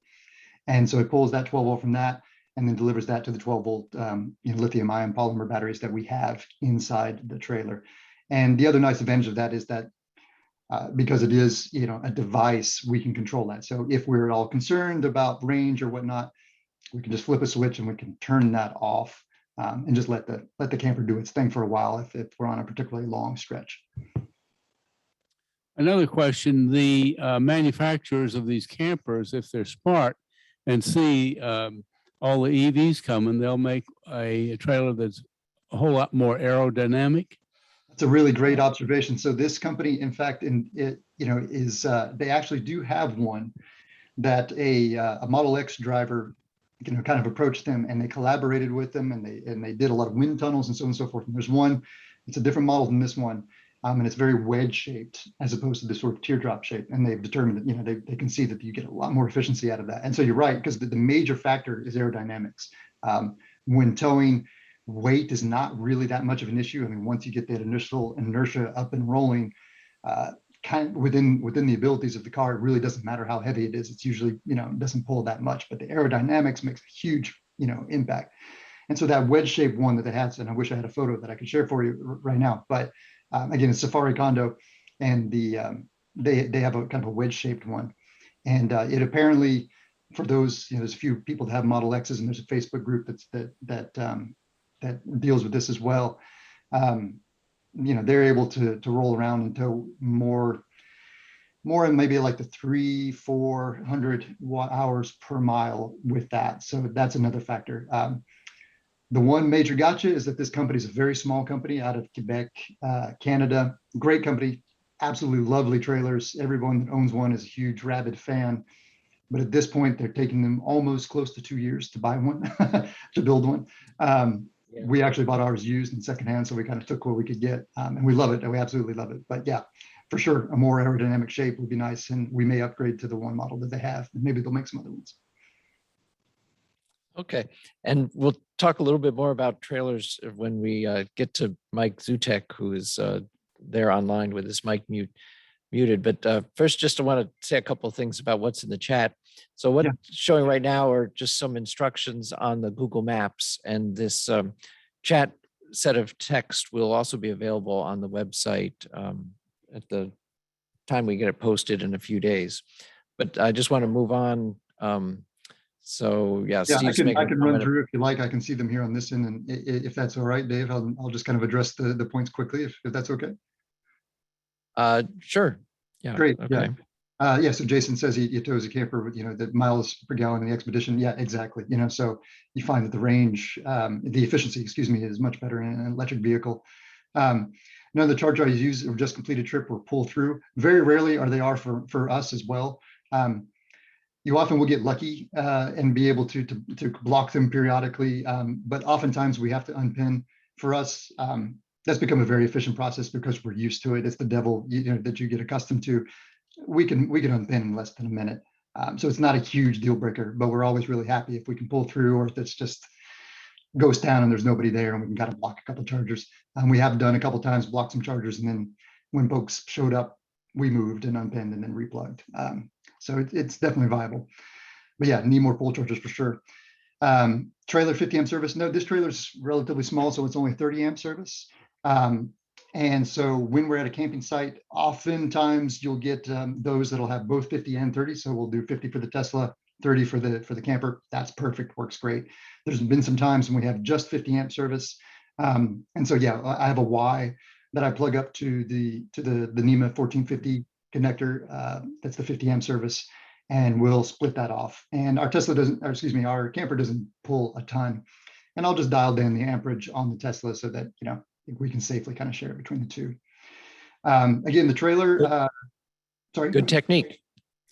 And so it pulls that 12 volt from that and then delivers that to the 12 volt lithium ion polymer batteries that we have inside the trailer. And the other nice advantage of that is that because it is, a device, we can control that. So if we're at all concerned about range or whatnot, we can just flip a switch and we can turn that off and just let the camper do its thing for a while if we're on a particularly long stretch. Another question, the manufacturers of these campers, if they're smart and see all the EVs coming, they'll make a trailer that's a whole lot more aerodynamic. That's a really great observation. So this company, in fact, they actually do have one that a Model X driver, kind of approached them, and they collaborated with them, and they did a lot of wind tunnels and so on and so forth. And there's one, it's a different model than this one. And it's very wedge shaped as opposed to this sort of teardrop shape. And they've determined that, they can see that you get a lot more efficiency out of that. And so you're right, because the major factor is aerodynamics. When towing, weight is not really that much of an issue. I mean, once you get that initial inertia up and rolling, kind of within the abilities of the car, it really doesn't matter how heavy it is. It's usually, it doesn't pull that much, but the aerodynamics makes a huge, impact. And so that wedge shaped one that they had, and I wish I had a photo that I could share for you right now, but again, it's Safari Condo, and they have a kind of a wedge-shaped one, and it apparently, for those, there's a few people that have Model X's, and there's a Facebook group that deals with this as well. They're able to roll around and tow more in maybe like the 300-400 watt hours per mile with that. So that's another factor. The one major gotcha is that this company is a very small company out of Quebec, Canada. Great company, absolutely lovely trailers. Everyone that owns one is a huge rabid fan. But at this point, they're taking them almost close to 2 years to buy one, to build one. We actually bought ours used and secondhand, so we kind of took what we could get, and we love it. And we absolutely love it. But yeah, for sure, a more aerodynamic shape would be nice, and we may upgrade to the one model that they have, and maybe they'll make some other ones. Okay, and we'll talk a little bit more about trailers when we get to Mike Zutek, who is there online with his mic muted. But first, just I want to say a couple of things about what's in the chat. So what's showing right now are just some instructions on the Google Maps, and this chat set of text will also be available on the website at the time we get it posted in a few days. But I just want to move on. So yeah, Steve's I can run through if you like. I can see them here on this end, and if that's all right, Dave, I'll just kind of address the points quickly if that's okay. Sure. Yeah. Great. Okay. Yeah. So Jason says he tows a camper with, the miles per gallon in the Expedition. Yeah, exactly. So you find that the range, the efficiency, excuse me, is much better in an electric vehicle. None of the charge I use or just completed trip or pull through. Very rarely they are for us as well. You often will get lucky and be able to block them periodically, but oftentimes we have to unpin. For us, that's become a very efficient process because we're used to it. It's the devil that you get accustomed to. We can unpin in less than a minute. So it's not a huge deal breaker, but we're always really happy if we can pull through, or if it's just goes down and there's nobody there and we can kind of block a couple of chargers. We have done a couple of times, blocked some chargers, and then when folks showed up, we moved and unpinned and then replugged. So it's definitely viable. But yeah, need more pull chargers for sure. Trailer 50 amp service. No, this trailer is relatively small, so it's only 30 amp service. And so when we're at a camping site, oftentimes you'll get those that'll have both 50 and 30. So we'll do 50 for the Tesla, 30 for the camper. That's perfect, works great. There's been some times when we have just 50 amp service. And so yeah, I have a Y that I plug up to the NEMA 1450 connector. That's the 50 amp service, and we'll split that off. And our Tesla doesn't, or excuse me, our camper doesn't pull a ton. And I'll just dial down the amperage on the Tesla so that we can safely kind of share between the two. Again, the trailer. Sorry. Good technique.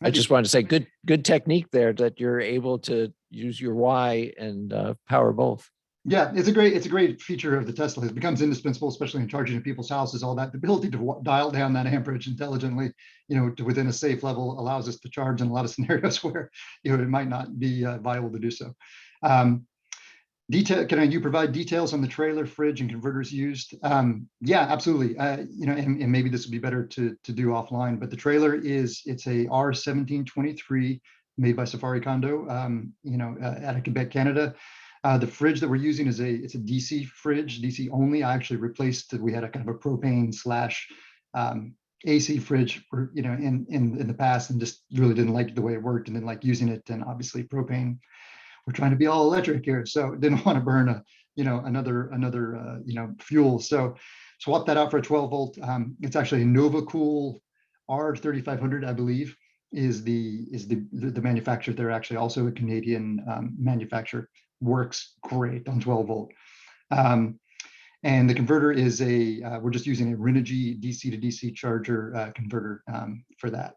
I just wanted to say good technique there, that you're able to use your Y and power both. Yeah, it's a great feature of the Tesla. It becomes indispensable, especially in charging in people's houses. All that, the ability to dial down that amperage intelligently, to within a safe level, allows us to charge in a lot of scenarios where it might not be viable to do so. Can you provide details on the trailer, fridge, and converters used? Yeah, absolutely. And maybe this would be better to do offline. But the trailer it's a R1723 made by Safari Condo, out of Quebec, Canada. The fridge that we're using it's a DC fridge, DC only. I actually replaced it. We had a kind of a propane / AC fridge, in the past, and just really didn't like the way it worked and didn't like using it. And obviously propane, we're trying to be all electric here, so didn't want to burn another fuel. So swap that out for a 12 volt. It's actually a NovaCool R3500, I believe, is the manufacturer. They're actually also a Canadian manufacturer. Works great on 12 volt. And the converter is we're just using a Renogy DC to DC charger converter for that.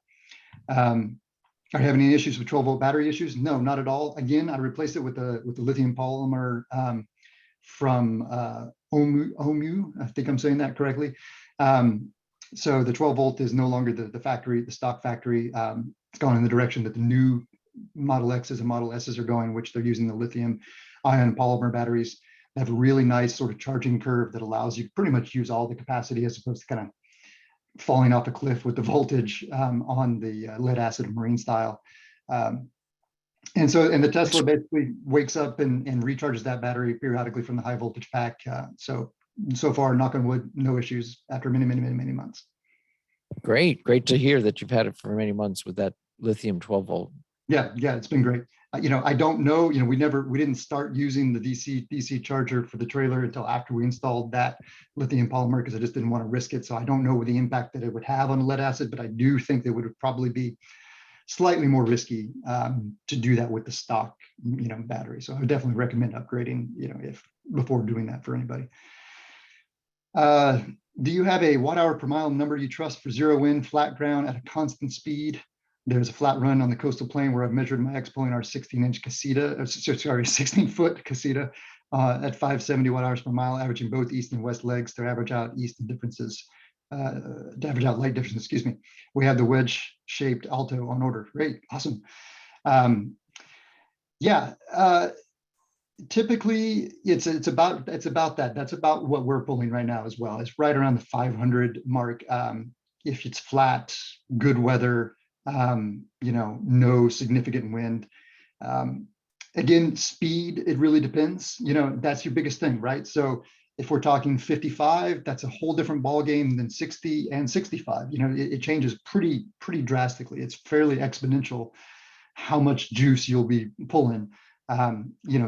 Are you having any issues with 12 volt battery issues? No, not at all. Again, I replaced it with the lithium polymer from Omu. I think I'm saying that correctly. So the 12 volt is no longer the stock factory. It's gone in the direction that the new Model X's and Model S's are going, which they're using the lithium ion polymer batteries. They have a really nice sort of charging curve that allows you to pretty much use all the capacity, as opposed to kind of falling off a cliff with the voltage on the lead acid marine style. And the Tesla basically wakes up and recharges that battery periodically from the high voltage pack. So far, knock on wood, no issues after many months. Great to hear that you've had it for many months with that lithium 12 volt. Yeah, it's been great. I don't know, we didn't start using the DC charger for the trailer until after we installed that lithium polymer, because I just didn't want to risk it. So I don't know the impact that it would have on lead acid, but I do think that would probably be slightly more risky to do that with the stock, battery. So I would definitely recommend upgrading, before doing that for anybody. Do you have a watt-hour per mile number you trust for zero wind, flat ground at a constant speed? There's a flat run on the coastal plain where I've measured my Expo 16-inch casita, 16-foot casita at 570 watt-hours per mile, averaging both east and west legs to average out east and differences, to average out light differences, excuse me. We have the wedge-shaped alto on order. Great, awesome. Typically it's about that. That's about what we're pulling right now as well. It's right around the 500 mark. If it's flat, good weather, no significant wind. Again, speed, it really depends. That's your biggest thing, right? So if we're talking 55, that's a whole different ball game than 60 and 65. It changes pretty drastically. It's fairly exponential how much juice you'll be pulling.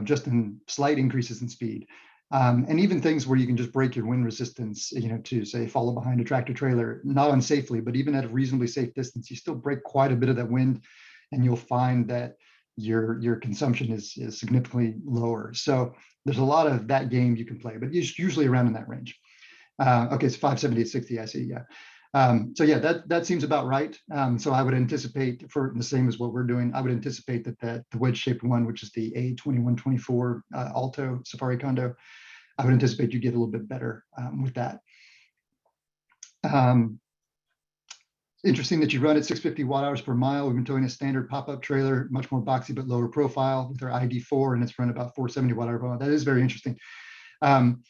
Just in slight increases in speed. And even things where you can just break your wind resistance, to say follow behind a tractor trailer, not unsafely, but even at a reasonably safe distance, you still break quite a bit of that wind, and you'll find that your consumption is significantly lower. So there's a lot of that game you can play, but it's usually around in that range. Okay, it's 570 to 60, I see, yeah. So yeah, that seems about right. So I would anticipate, for the same as what we're doing, I would anticipate that the wedge-shaped one, which is the A2124 Alto Safari Condo, I would anticipate you get a little bit better with that. Interesting that you run at 650 watt-hours per mile. We've been towing a standard pop-up trailer, much more boxy but lower profile with our ID4, and it's run about 470 watt-hours per mile. That is very interesting. Again,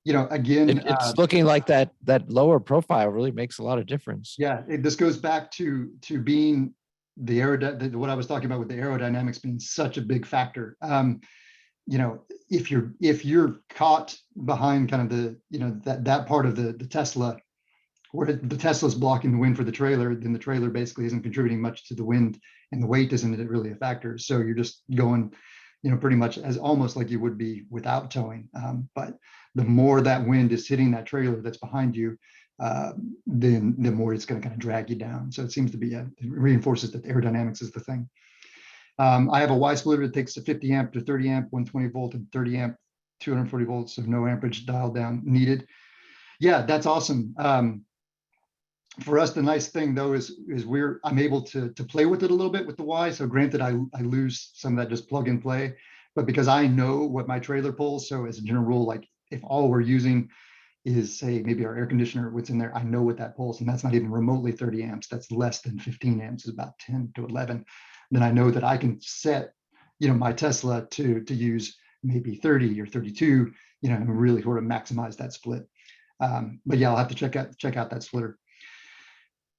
it's looking like that lower profile really makes a lot of difference. Yeah, this goes back to being what I was talking about with the aerodynamics being such a big factor. If you're caught behind kind of that part of the Tesla, where the Tesla's blocking the wind for the trailer, then the trailer basically isn't contributing much to the wind, and the weight isn't really a factor. So you're just going, pretty much as almost like you would be without towing. But the more that wind is hitting that trailer that's behind you, then the more it's going to kind of drag you down. So it seems to be, it reinforces that aerodynamics is the thing. I have a Y splitter that takes a 50 amp to 30 amp, 120 volt and 30 amp, 240 volts, so no amperage dial down needed. Yeah, that's awesome. For us, the nice thing though is I'm able to play with it a little bit with the Y. So granted, I lose some of that just plug and play, but because I know what my trailer pulls, so as a general rule, like if all we're using is say maybe our air conditioner, what's in there, I know what that pulls, and that's not even remotely 30 amps. That's less than 15 amps, is about 10 to 11. Then I know that I can set, my Tesla to use maybe 30 or 32, and really sort of maximize that split. But yeah, I'll have to check out that splitter.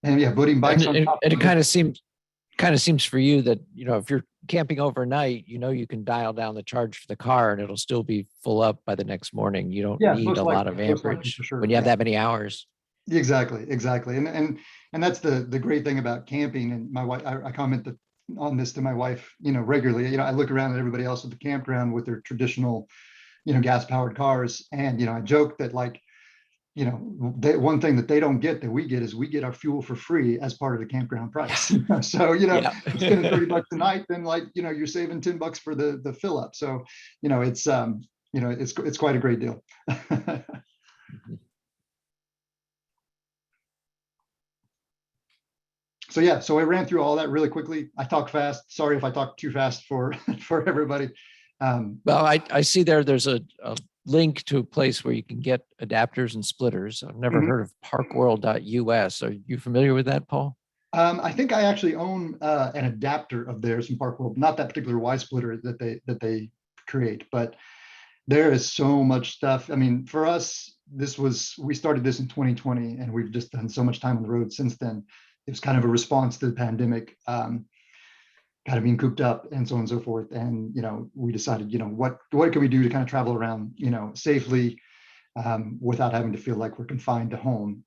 And yeah, putting bikes on top. And it kind of seems for you that, if you're camping overnight, you can dial down the charge for the car and it'll still be full up by the next morning. You don't need a lot of amperage when you have that many hours. Exactly. And that's the great thing about camping. And my wife, I comment on this to my wife, regularly. I look around at everybody else at the campground with their traditional, gas powered cars. And, I joke that one thing that they don't get that we get is we get our fuel for free as part of the campground price. So, spending $30 a night, then you're saving $10 for the fill up. So, it's quite a great deal. So yeah, so I ran through all that really quickly. I talk fast. Sorry if I talk too fast for everybody. Well, I see there's a link to a place where you can get adapters and splitters. I've never heard of parkworld.us. Are you familiar with that, Paul? I think I actually own an adapter of theirs from Parkworld, not that particular Y splitter that they create, but there is so much stuff. I mean, for us, we started this in 2020, and we've just done so much time on the road since then. It was kind of a response to the pandemic, kind of being cooped up and so on and so forth. And, we decided, what can we do to kind of travel around, safely without having to feel like we're confined to home.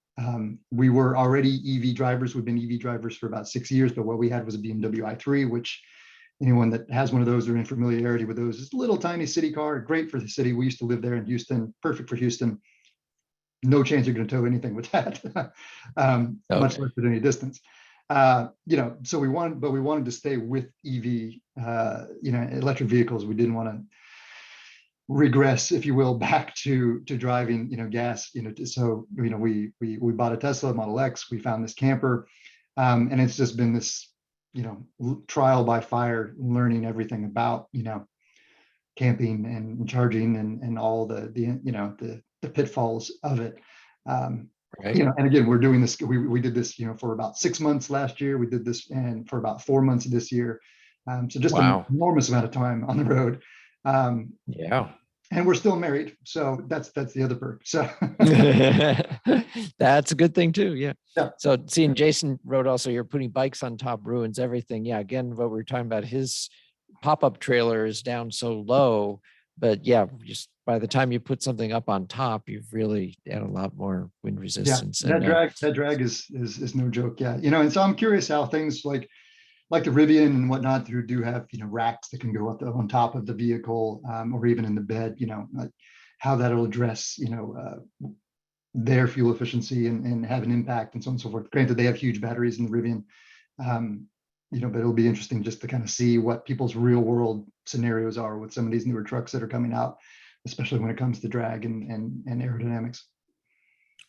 We were already EV drivers. We've been EV drivers for about 6 years, but what we had was a BMW i3, which anyone that has one of those or in familiarity with those is a little tiny city car, great for the city. We used to live there in Houston, perfect for Houston. No chance you're going to tow anything with that, much less at any distance. So we wanted to stay with EV, electric vehicles. We didn't want regress, if you will, back to driving, gas, so, we bought a Tesla Model X, we found this camper, and it's just been this, trial by fire, learning everything about, camping and charging and all the pitfalls of it. Right. And again, we're doing this, we did this, for about 6 months last year, we did this and for about 4 months this year. So just an Wow. enormous amount of time on the road. Yeah. And we're still married. So that's the other perk. So That's a good thing too. Yeah. Yeah. So seeing Jason wrote also, you're putting bikes on top ruins everything. Yeah. Again, what we were talking about, his pop-up trailer is down so low, but yeah, just by the time you put something up on top, you've really had a lot more wind resistance. that And, drag is no joke. Yeah. And so I'm curious how things like the Rivian and whatnot who do have, racks that can go up on top of the vehicle, or even in the bed, like how that'll address, their fuel efficiency and have an impact and so on and so forth. Granted, they have huge batteries in the Rivian, but it'll be interesting just to kind of see what people's real world scenarios are with some of these newer trucks that are coming out, especially when it comes to drag and aerodynamics.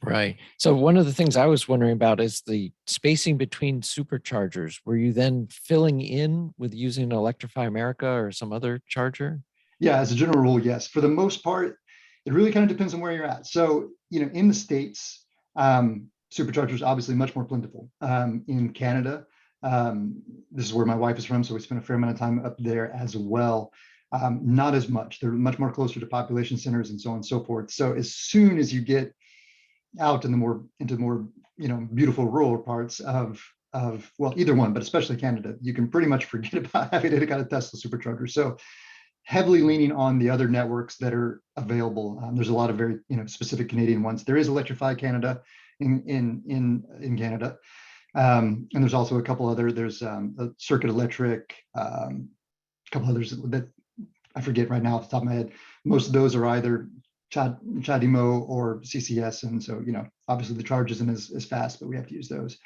right. So one of the things I was wondering about is the spacing between superchargers. Were you then filling in with using Electrify America or some other charger? Yeah, as a general rule, yes. For the most part, it really kind of depends on where you're at. So, in the States, superchargers obviously much more plentiful. In Canada, this is where my wife is from, so we spent a fair amount of time up there as well. Not as much. They're much more closer to population centers and so on and so forth. So as soon as you get out into more beautiful rural parts of well, either one, but especially Canada, you can pretty much forget about having to get a Tesla supercharger. So heavily leaning on the other networks that are available. There's a lot of very specific Canadian ones. There is Electrify Canada in Canada, and there's also a couple other. There's Circuit Electric, a couple others that I forget right now off the top of my head. Most of those are either CHAdeMO or CCS, and so obviously the charge isn't as fast, but we have to use those.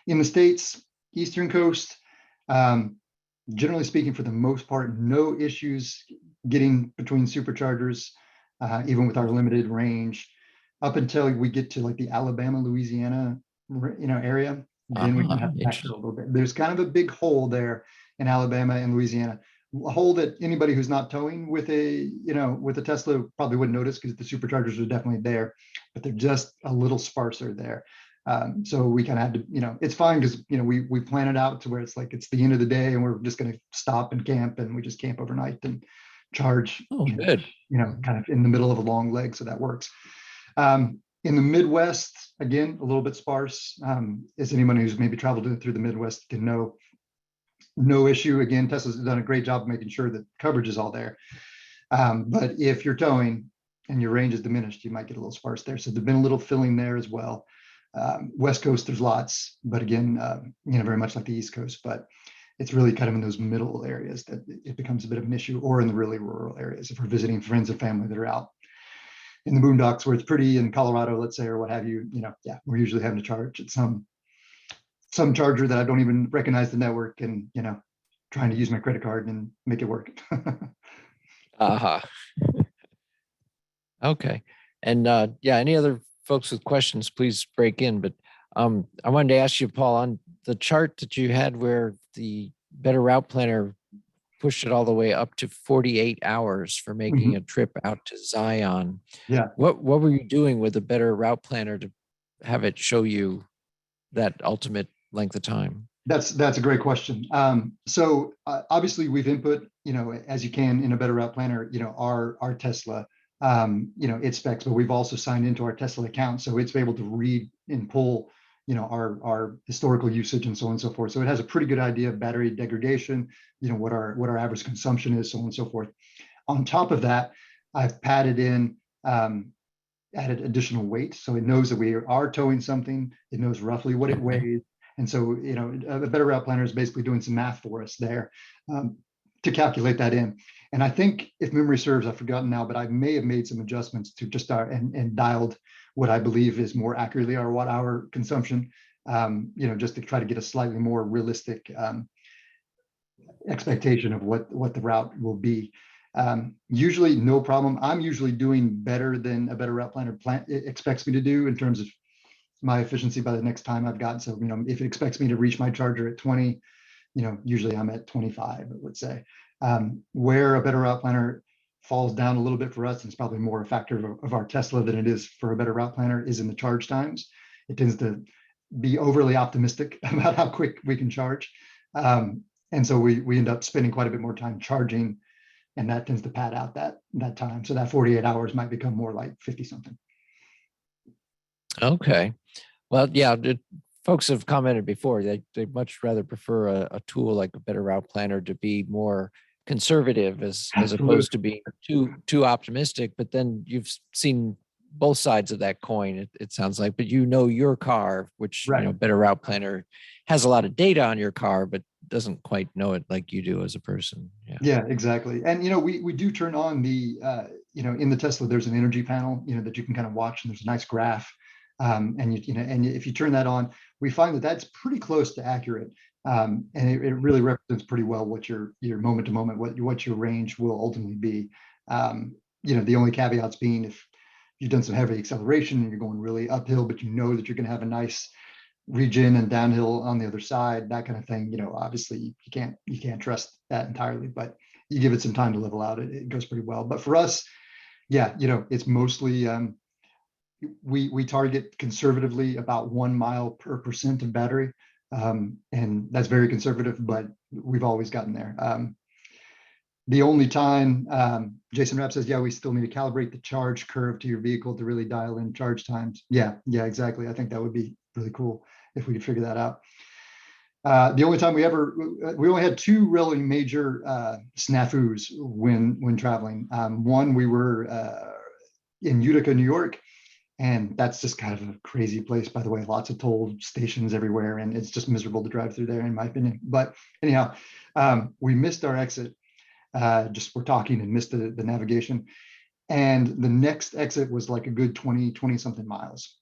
In the States, Eastern Coast, generally speaking, for the most part, no issues getting between superchargers, even with our limited range, up until we get to like the Alabama, Louisiana, area. Then we can have to back a little bit. There's kind of a big hole there in Alabama and Louisiana, a hole that anybody who's not towing with a Tesla probably wouldn't notice because the superchargers are definitely there, but they're just a little sparser there. So we kind of had to, it's fine because, we plan it out to where it's like, it's the end of the day and we're just going to stop and camp, and we just camp overnight and charge, good. Kind of in the middle of a long leg. So that works. In the Midwest, again, a little bit sparse. As anyone who's maybe traveled through the Midwest can know, no issue. Again, Tesla's done a great job of making sure that coverage is all there. But if you're towing and your range is diminished, you might get a little sparse there. So there's been a little filling there as well. West Coast, there's lots, but again, very much like the East Coast, but it's really kind of in those middle areas that it becomes a bit of an issue, or in the really rural areas. If we're visiting friends and family that are out in the boondocks where it's pretty, in Colorado, let's say, or what have you, we're usually having to charge at some charger that I don't even recognize the network, and, trying to use my credit card and make it work. Okay. And any other folks with questions, please break in. But I wanted to ask you, Paul, on the chart that you had where the Better Route Planner pushed it all the way up to 48 hours for making a trip out to Zion. Yeah. What were you doing with the Better Route Planner to have it show you that ultimate length of time? That's a great question. So obviously we've input, as you can in a Better Route Planner, our Tesla, its specs, but we've also signed into our Tesla account. So it's able to read and pull, our historical usage and so on and so forth. So it has a pretty good idea of battery degradation, what our average consumption is, so on and so forth. On top of that, I've padded in, added additional weight. So it knows that we are towing something. It knows roughly what it weighs. And so, a Better Route Planner is basically doing some math for us there to calculate that in. And I think, if memory serves, I've forgotten now, but I may have made some adjustments to just and dialed what I believe is more accurately our watt hour consumption, just to try to get a slightly more realistic expectation of what the route will be. Usually no problem. I'm usually doing better than a better route planner expects me to do in terms of my efficiency by the next time I've got. So, if it expects me to reach my charger at 20, usually I'm at 25, let's say. Where a better route planner falls down a little bit for us, and it's probably more a factor of our Tesla than it is for a better route planner, is in the charge times. It tends to be overly optimistic about how quick we can charge. And so we end up spending quite a bit more time charging, and that tends to pad out that time. So that 48 hours might become more like 50 something. Okay. Well, yeah, folks have commented before, they much rather prefer a tool like a better route planner to be more conservative as opposed to being too optimistic. But then you've seen both sides of that coin, it sounds like, but your car, which, Right. better route planner has a lot of data on your car, but doesn't quite know it like you do as a person. Yeah, exactly. And, we do turn on the, in the Tesla, there's an energy panel, that you can kind of watch, and there's a nice graph. And and if you turn that on, we find that that's pretty close to accurate. And it really represents pretty well what your moment to moment, what your range will ultimately be. The only caveats being if you've done some heavy acceleration and you're going really uphill, but that you're going to have a nice regen and downhill on the other side, that kind of thing. Obviously you can't trust that entirely, but you give it some time to level out, it goes pretty well. But for us, yeah, it's mostly we target conservatively about 1 mile per percent of battery. And that's very conservative, but we've always gotten there. The only time Jason Rapp says, yeah, we still need to calibrate the charge curve to your vehicle to really dial in charge times. Yeah, exactly. I think that would be really cool if we could figure that out. The only time we only had 2 really major snafus when traveling. One, we were in Utica, New York, and that's just kind of a crazy place, by the way. Lots of toll stations everywhere, and it's just miserable to drive through there, in my opinion. But anyhow, we missed our exit. Just we're talking and missed the navigation. And the next exit was like a good 20 something miles.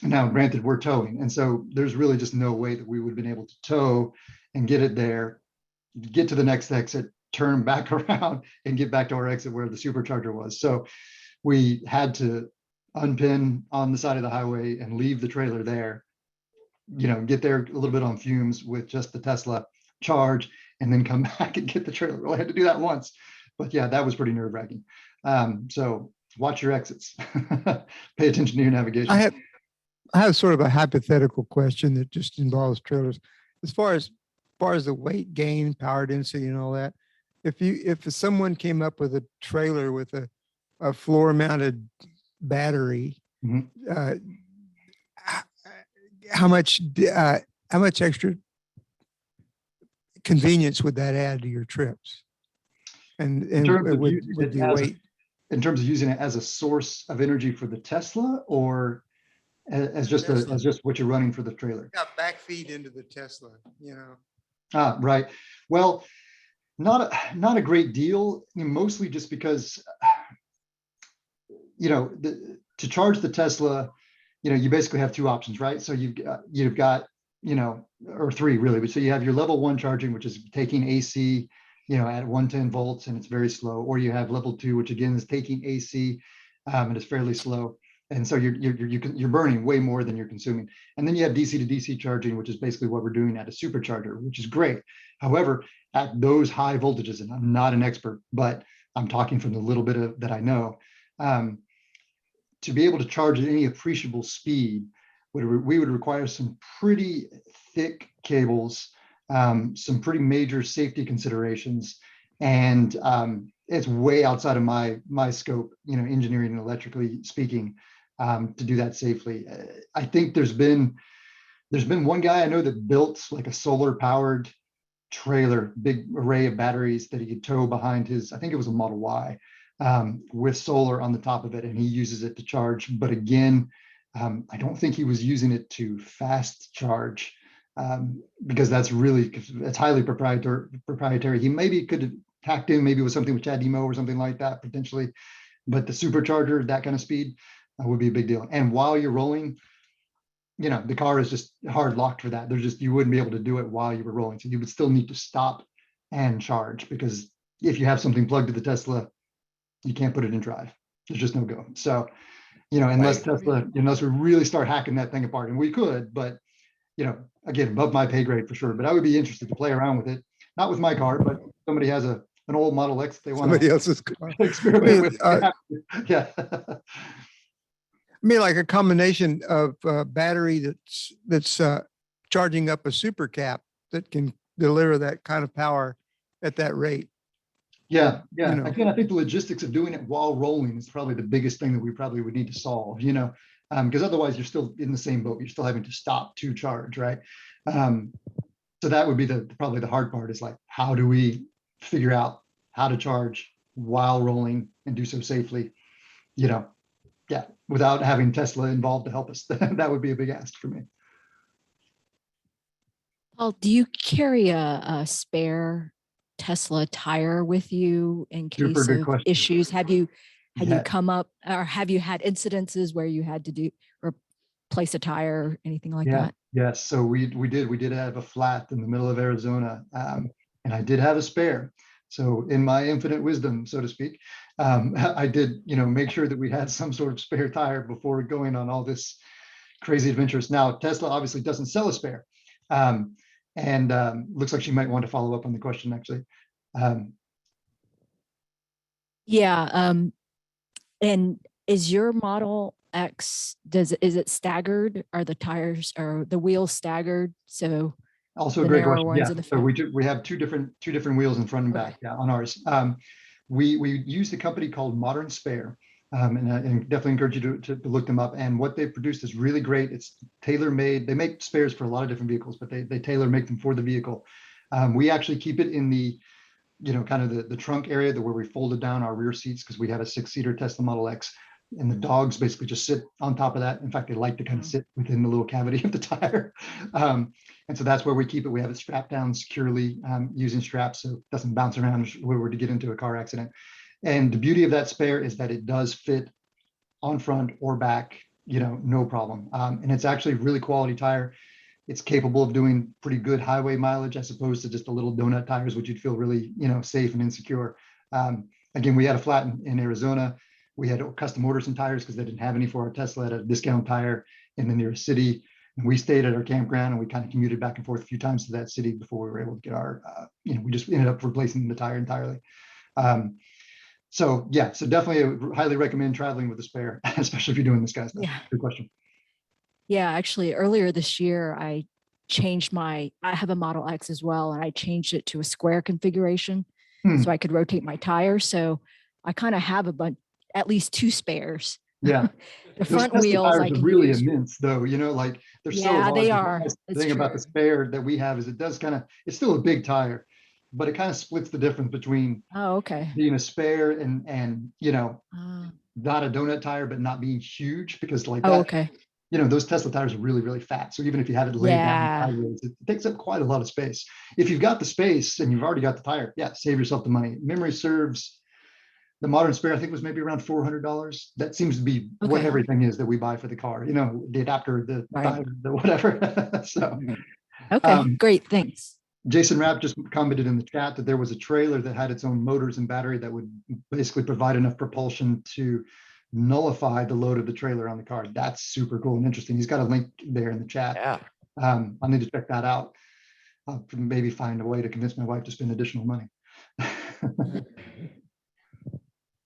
Now, granted, we're towing. And so there's really just no way that we would have been able to tow and get it there, get to the next exit, turn back around and get back to our exit where the supercharger was. So we had to unpin on the side of the highway and leave the trailer there, get there a little bit on fumes with just the Tesla, charge, and then come back and get the trailer. Well, I had to do that once, but yeah, that was pretty nerve-wracking. So watch your exits. Pay attention to your navigation. I have sort of a hypothetical question that just involves trailers. As far as the weight gain, power density, and all that, if someone came up with a trailer with a floor-mounted battery, how much extra convenience would that add to your trips? And in terms of would using it the as weight, in terms of using it as a source of energy for the Tesla, or as just what you're running for the trailer? yeah, backfeed into the Tesla, Right. Well, not a great deal, mostly just because, to charge the Tesla, you basically have 2 options, right? So you've got, or 3 really, but so you have your level 1 charging, which is taking AC, at 110 volts, and it's very slow, or you have level 2, which again is taking AC, and it's fairly slow. And so you're burning way more than you're consuming. And then you have DC to DC charging, which is basically what we're doing at a supercharger, which is great. However, at those high voltages, and I'm not an expert, but I'm talking from the little bit that I know, to be able to charge at any appreciable speed, we would require some pretty thick cables, some pretty major safety considerations, and it's way outside of my scope, engineering and electrically speaking, to do that safely. I think there's been one guy I know that built like a solar powered trailer, big array of batteries that he could tow behind his, I think it was a Model Y, with solar on the top of it, and he uses it to charge. But again, I don't think he was using it to fast charge, because it's highly proprietary. He maybe could have hacked in maybe with something with ChatDemo or something like that potentially, but the supercharger, that kind of speed would be a big deal. And while you're rolling, the car is just hard locked for that. You wouldn't be able to do it while you were rolling. So you would still need to stop and charge, because if you have something plugged to the Tesla, you can't put it in drive. There's just no go. So, unless Tesla, unless we really start hacking that thing apart, and we could, but again, above my pay grade for sure. But I would be interested to play around with it, not with my car, but somebody has an old Model X they want Somebody to else's car. experiment with. Yeah. I mean, like a combination of battery that's charging up a super cap that can deliver that kind of power at that rate. Yeah. You know. Again, I think the logistics of doing it while rolling is probably the biggest thing that we probably would need to solve, because otherwise you're still in the same boat. You're still having to stop to charge, right? So that would be probably the hard part, is like, how do we figure out how to charge while rolling and do so safely, without having Tesla involved to help us. That would be a big ask for me. Paul, do you carry a spare Tesla tire with you in Super case good of question. issues? Have you Yeah. come up, or have you had incidences where you had to do or replace a tire or anything like that? Yes. So we did have a flat in the middle of Arizona, and I did have a spare. So in my infinite wisdom, so to speak, I did, make sure that we had some sort of spare tire before going on all this crazy adventures. Now, Tesla obviously doesn't sell a spare. And looks like she might want to follow up on the question, actually. And is your Model X, is it staggered? Are the tires or the wheels staggered? So Also a the great narrow question. ones Yeah. in the So we have two different wheels in front and back. Okay. Yeah, on ours. We used a company called Modern Spare. And definitely encourage you to look them up. And what they produced is really great. It's tailor-made. They make spares for a lot of different vehicles, but they tailor make them for the vehicle. We actually keep it in the, kind of the trunk area, where we folded down our rear seats, because we had a 6-seater Tesla Model X, and the dogs basically just sit on top of that. In fact, they like to kind of sit within the little cavity of the tire. And so that's where we keep it. We have it strapped down securely using straps, so it doesn't bounce around if we were to get into a car accident. And the beauty of that spare is that it does fit on front or back, no problem. And it's actually really quality tire. It's capable of doing pretty good highway mileage, as opposed to just the little donut tires, which you'd feel really, safe and insecure. Again, we had a flat in Arizona. We had to custom order some tires because they didn't have any for our Tesla at a discount tire in the nearest city. And we stayed at our campground, and we kind of commuted back and forth a few times to that city before we were able to get our, we just ended up replacing the tire entirely. So yeah, so definitely highly recommend traveling with a spare, especially if you're doing this kind of stuff. Yeah. Good question. Yeah, actually earlier this year, I have a Model X as well, and I changed it to a square configuration so I could rotate my tires. So I kind of have at least 2 spares. Yeah. The Those front Tesla wheels tires I are can really use. immense though, like they're so Yeah, large. they The are. nice It's thing about the true. spare that we have is it does it's still a big tire, but it kind of splits the difference between Oh, okay. being a spare and Ah. not a donut tire, but not being huge, because like Oh, that, okay. those Tesla tires are really, really fat. So even if you have it laid down Yeah. sideways, it takes up quite a lot of space. If you've got the space and you've already got the tire, yeah, save yourself the money. Memory serves, the Modern Spare, I think, was maybe around $400. That seems to be what Okay. everything is that we buy for the car, the adapter, the Right. tire, the whatever. So Okay, great. Thanks. Jason Rapp just commented in the chat that there was a trailer that had its own motors and battery that would basically provide enough propulsion to nullify the load of the trailer on the car. That's super cool and interesting. He's got a link there in the chat. Yeah. I need to check that out. I'll maybe find a way to convince my wife to spend additional money.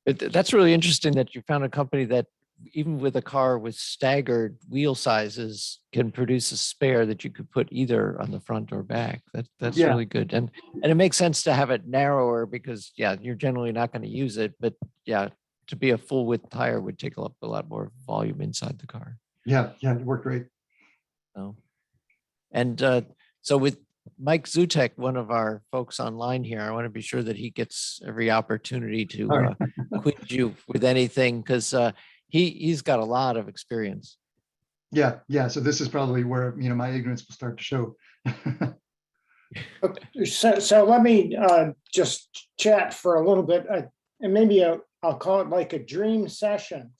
That's really interesting that you found a company that even with a car with staggered wheel sizes can produce a spare that you could put either on the front or back. That's Yeah. really good. And it makes sense to have it narrower because you're generally not going to use it, but to be a full width tire would take up a lot more volume inside the car. Yeah, it worked great. Oh. And so with Mike Zutek, one of our folks online here, I want to be sure that he gets every opportunity to quiz you with anything, because he's got a lot of experience. Yeah. So this is probably where my ignorance will start to show. So let me just chat for a little bit, and maybe I'll call it like a dream session.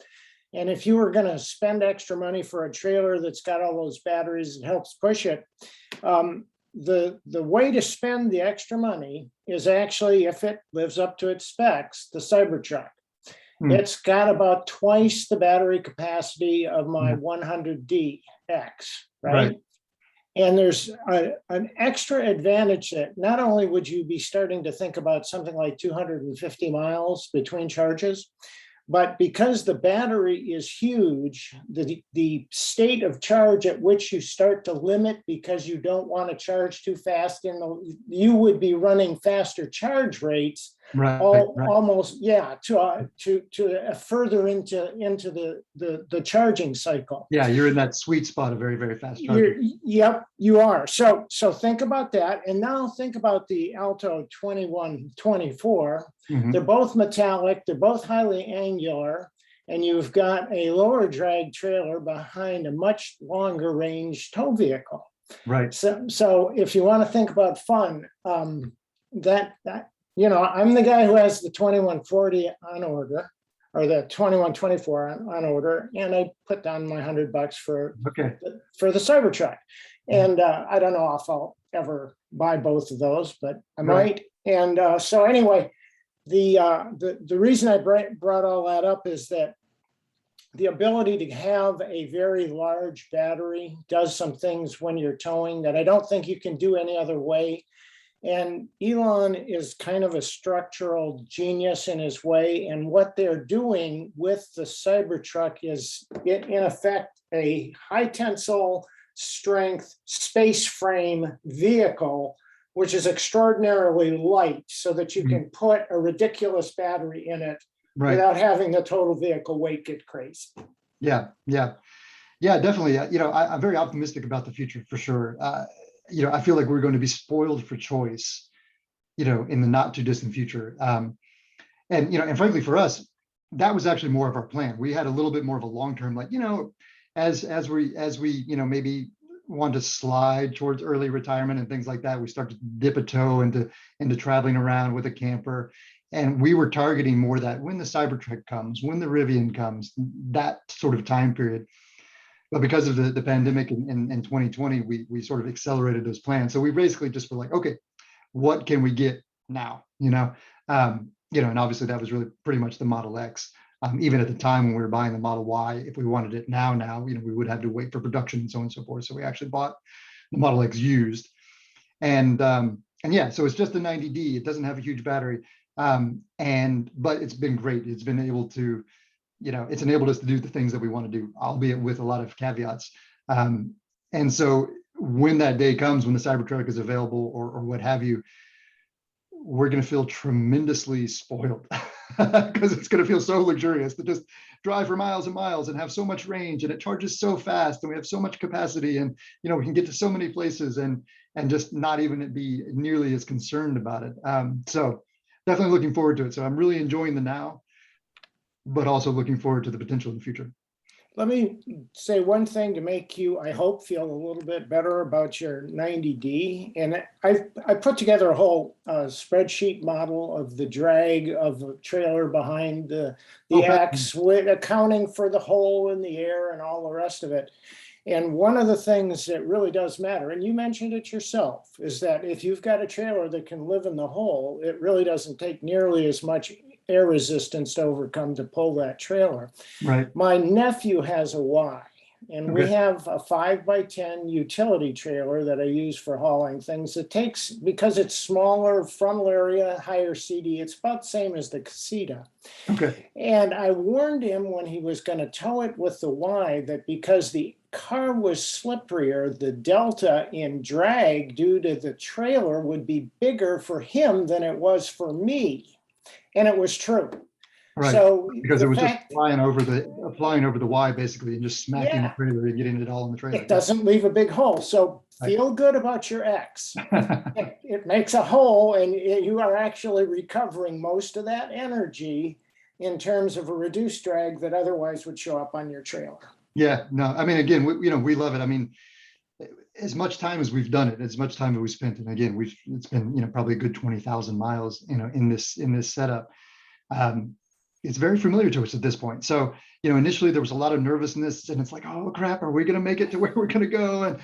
And if you were going to spend extra money for a trailer that's got all those batteries, it helps push it. the way to spend the extra money is actually, if it lives up to its specs, the Cybertruck. Hmm. It's got about twice the battery capacity of my Hmm. 100DX, right? Right. And there's an extra advantage that not only would you be starting to think about something like 250 miles between charges, but because the battery is huge, the state of charge at which you start to limit because you don't want to charge too fast, you would be running faster charge rates. Right. Right. Almost, yeah, to further into the charging cycle. Yeah, you're in that sweet spot of very, very fast charging. Yep, you are. So think about that, and now think about the Alto 2124. Mhm. They're both metallic. They're both highly angular, and you've got a lower drag trailer behind a much longer range tow vehicle. Right. So if you want to think about fun, that I'm the guy who has the 2140 on order, or the 2124 on order, and I put down my $100 for the Cybertruck. And I don't know if I'll ever buy both of those, but I might. And so anyway, the reason I brought all that up is that the ability to have a very large battery does some things when you're towing that I don't think you can do any other way. And Elon is kind of a structural genius in his way. And what they're doing with the Cybertruck is, in effect, a high tensile strength space frame vehicle, which is extraordinarily light, so that you can put a ridiculous battery in it without having the total vehicle weight get crazy. Yeah, definitely. I'm very optimistic about the future for sure. I feel like we're going to be spoiled for choice, in the not too distant future. And frankly, for us, that was actually more of our plan. We had a little bit more of a long-term, as we maybe want to slide towards early retirement and things like that, we start to dip a toe into traveling around with a camper. And we were targeting more that when the Cybertruck comes, when the Rivian comes, that sort of time period. But because of the pandemic in 2020, we sort of accelerated those plans. So we basically just were like, okay, what can we get now? And obviously that was really pretty much the Model X. Even at the time when we were buying the Model Y, if we wanted it now, we would have to wait for production and so on and so forth. So we actually bought the Model X used. And yeah, so it's just a 90D. It doesn't have a huge battery. But it's been great. It's been able to, it's enabled us to do the things that we want to do, albeit with a lot of caveats. And so when that day comes, when the Cybertruck is available or what have you, we're going to feel tremendously spoiled because it's going to feel so luxurious to just drive for miles and miles and have so much range, and it charges so fast, and we have so much capacity, and we can get to so many places and just not even be nearly as concerned about it. So definitely looking forward to it. So I'm really enjoying the now, but also looking forward to the potential in the future. Let me say one thing to make you, I hope, feel a little bit better about your 90D. And I put together a whole spreadsheet model of the drag of the trailer behind the X, with accounting for the hole in the air and all the rest of it. And one of the things that really does matter, and you mentioned it yourself, is that if you've got a trailer that can live in the hole, it really doesn't take nearly as much air resistance to overcome to pull that trailer. Right. My nephew has a Y, and we have a 5x10 utility trailer that I use for hauling things. It takes, because it's smaller frontal area, higher CD, it's about the same as the Casita. Okay. And I warned him when he was going to tow it with the Y that because the car was slipperier, the delta in drag due to the trailer would be bigger for him than it was for me. And it was true. Right. So because it was just flying over the Y basically and just smacking the trailer and getting it all in the trailer. It doesn't leave a big hole. So feel good about your X. It makes a hole, and you are actually recovering most of that energy in terms of a reduced drag that otherwise would show up on your trailer. Yeah, no, I mean, again, we love it. I mean, as much time as we've done it, as much time as we spent, and again, it's been, probably a good 20,000 miles, in this setup. it's very familiar to us at this point. So, initially there was a lot of nervousness, and it's like, oh crap, are we going to make it to where we're going to go? And,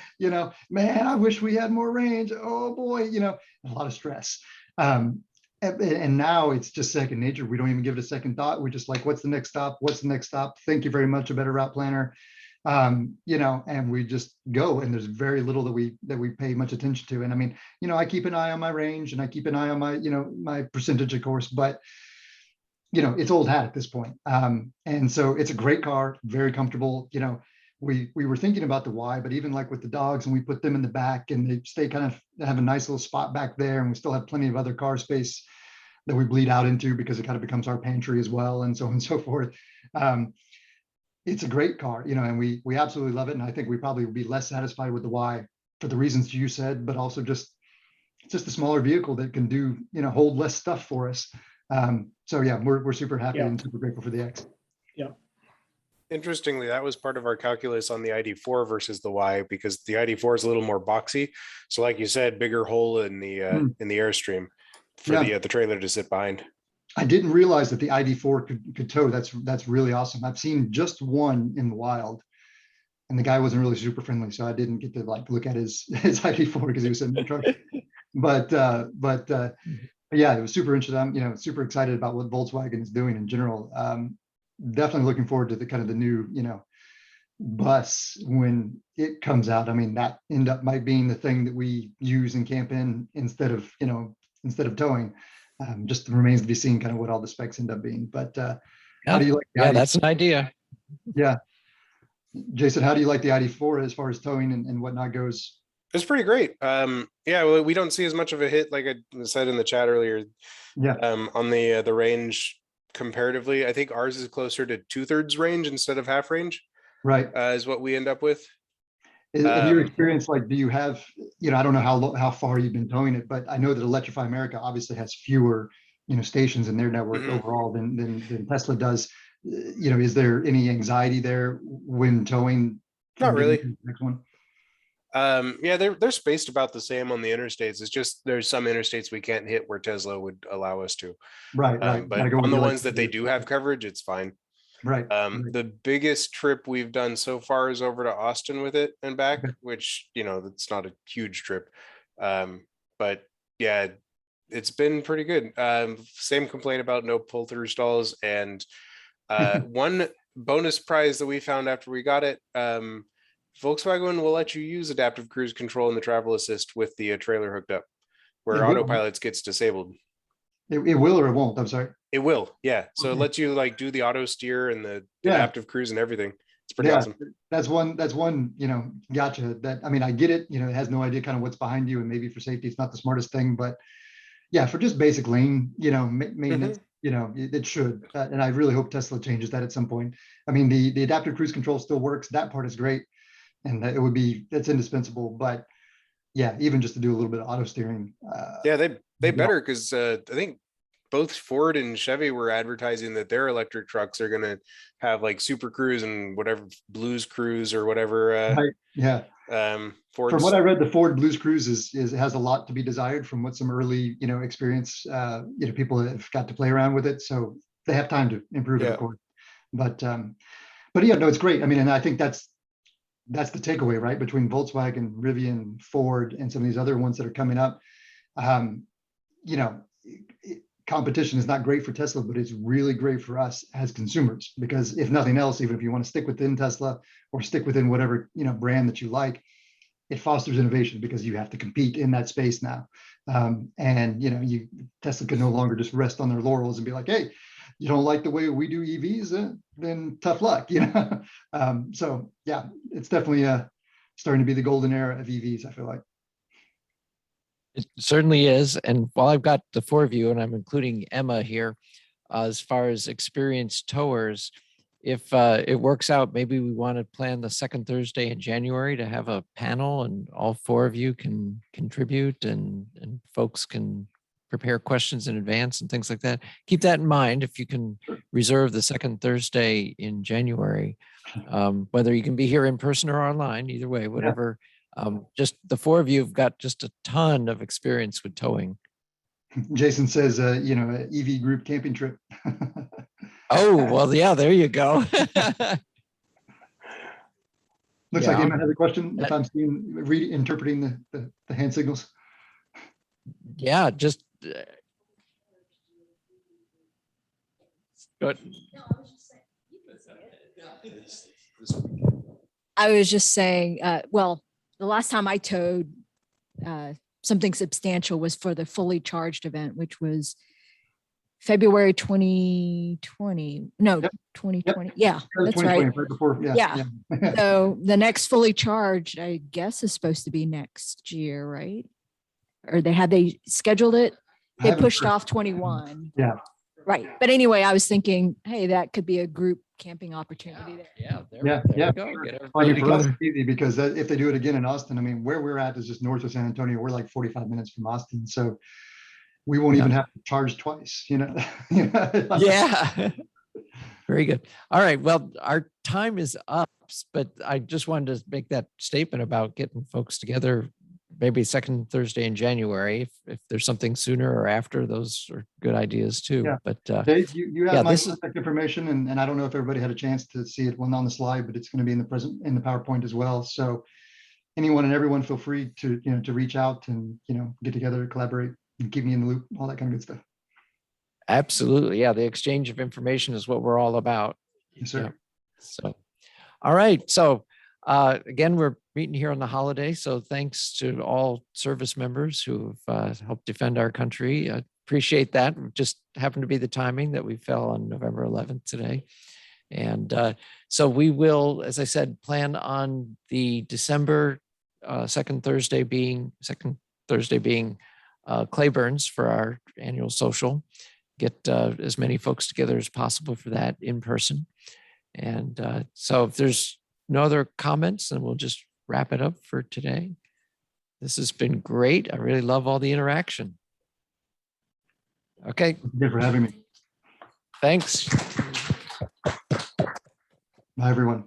man, I wish we had more range. Oh boy, a lot of stress. And now it's just second nature. We don't even give it a second thought. We're just like, what's the next stop? What's the next stop? Thank you very much. A better route planner. And we just go, and there's very little that we pay much attention to. And I mean, I keep an eye on my range, and I keep an eye on my, my percentage, of course, but it's old hat at this point. And so it's a great car, very comfortable. We were thinking about the why, but even like with the dogs, and we put them in the back, and they stay kind of have a nice little spot back there, and we still have plenty of other car space that we bleed out into, because it kind of becomes our pantry as well, and so on and so forth. It's a great car, and we absolutely love it. And I think we probably would be less satisfied with the why for the reasons you said, but also it's just a smaller vehicle that can do, hold less stuff for us. So yeah, we're super happy and super grateful for the X. Yeah. Interestingly, that was part of our calculus on the ID4 versus the Y, because the ID4 is a little more boxy. So like you said, bigger hole in the Airstream for the trailer to sit behind. I didn't realize that the ID4 could tow. That's really awesome. I've seen just one in the wild, and the guy wasn't really super friendly, so I didn't get to look at his ID4 because he was in the truck. But yeah, it was super interesting. I'm super excited about what Volkswagen is doing in general. Definitely looking forward to the kind of the new bus when it comes out. I mean, that might being the thing that we use and camp in instead of towing. Just remains to be seen kind of what all the specs end up being. But how do you like the ID4? That's an idea. Yeah. Jason, how do you like the ID4 as far as towing and whatnot goes? It's pretty great. Well, we don't see as much of a hit, like I said in the chat earlier. Yeah. On the range comparatively, I think ours is closer to 2/3 range instead of half range. Right. Is what we end up with. In your experience, do you have, I don't know how far you've been towing it, but I know that Electrify America obviously has fewer, stations in their network overall than Tesla does. Is there any anxiety there when towing? Not really. The next one? They're spaced about the same on the interstates. It's just there's some interstates we can't hit where Tesla would allow us to. Right. But on the ones that they do have coverage, it's fine. Right. The biggest trip we've done so far is over to Austin with it and back, which, it's not a huge trip. But yeah, it's been pretty good. Same complaint about no pull through stalls. And one bonus prize that we found after we got it, Volkswagen will let you use adaptive cruise control in the travel assist with the trailer hooked up, where Autopilot gets disabled. It will or it won't? I'm sorry. It will, yeah. So it lets you do the auto steer and the adaptive cruise and everything. It's pretty awesome. That's one, gotcha. That, I mean, I get it, it has no idea kind of what's behind you, and maybe for safety, it's not the smartest thing, but yeah, for just basic lane, maintenance, it should. And I really hope Tesla changes that at some point. I mean, the adaptive cruise control still works. That part is great. And that's indispensable, but yeah, even just to do a little bit of auto steering. They better, because I think both Ford and Chevy were advertising that their electric trucks are going to have Super Cruise and whatever Blues Cruise or whatever. Right. Yeah. Ford's... From what I read, the Ford Blues Cruise has a lot to be desired from what some early experience. People have got to play around with it, so they have time to improve it, of course. But yeah, no, it's great. I mean, and I think that's the takeaway, right? Between Volkswagen, Rivian, Ford, and some of these other ones that are coming up. Competition is not great for Tesla, but it's really great for us as consumers, because if nothing else, even if you want to stick within Tesla or stick within whatever brand that you like, it fosters innovation because you have to compete in that space now. And Tesla can no longer just rest on their laurels and be like, hey, you don't like the way we do EVs, then tough luck, So yeah, it's definitely starting to be the golden era of EVs, I feel like. It certainly is. And while I've got the four of you, and I'm including Emma here, as far as experienced towers, if it works out, maybe we want to plan the second Thursday in January to have a panel, and all four of you can contribute, and folks can prepare questions in advance and things like that. Keep that in mind if you can reserve the second Thursday in January, whether you can be here in person or online, either way, whatever. Just the four of you have got just a ton of experience with towing. Jason says, EV group camping trip. Oh, well, yeah, there you go. Looks Yeah. like Emma has a question. If I'm interpreting the hand signals. Yeah, just. Good. I was just saying, well, the last time I towed something substantial was for the fully charged event, which was February 2020. No, Yep. 2020. Yeah, that's 2020, right. before, Yeah. So the next fully charged, I guess, is supposed to be next year, right? Or they scheduled it? I They haven't pushed heard. off 21. Yeah. Right. But anyway, I was thinking, hey, that could be a group camping opportunity there. Yeah, Yeah, there yeah. we go. sure. Get Well, I everybody mean, for us, together. it's easy because if they do it again in Austin, I mean, where we're at is just north of San Antonio. We're like 45 minutes from Austin. So we won't even have to charge twice, you know? Yeah. Very good. All right. Well, our time is up, but I just wanted to make that statement about getting folks together, maybe second Thursday in January. If there's something sooner or after, those are good ideas too. Yeah. But Dave, you have yeah, my this is contact information, and I don't know if everybody had a chance to see it on the slide, but it's going to be in the PowerPoint as well. So anyone and everyone, feel free to to reach out and get together, collaborate, and keep me in the loop, all that kind of good stuff. absolutely. Yeah, the exchange of information is what we're all about. Yes, sir. Yeah. So, all right. So again, we're meeting here on the holiday. So thanks to all service members who've helped defend our country. I appreciate that. It just happened to be the timing that we fell on November 11th today. And so we will, as I said, plan on the December second Thursday being Clayburns for our annual social. Get as many folks together as possible for that in person. And so if there's no other comments, then we'll just wrap it up for today. This has been great. I really love all the interaction. Okay. Thank you for having me. Thanks. Bye, everyone.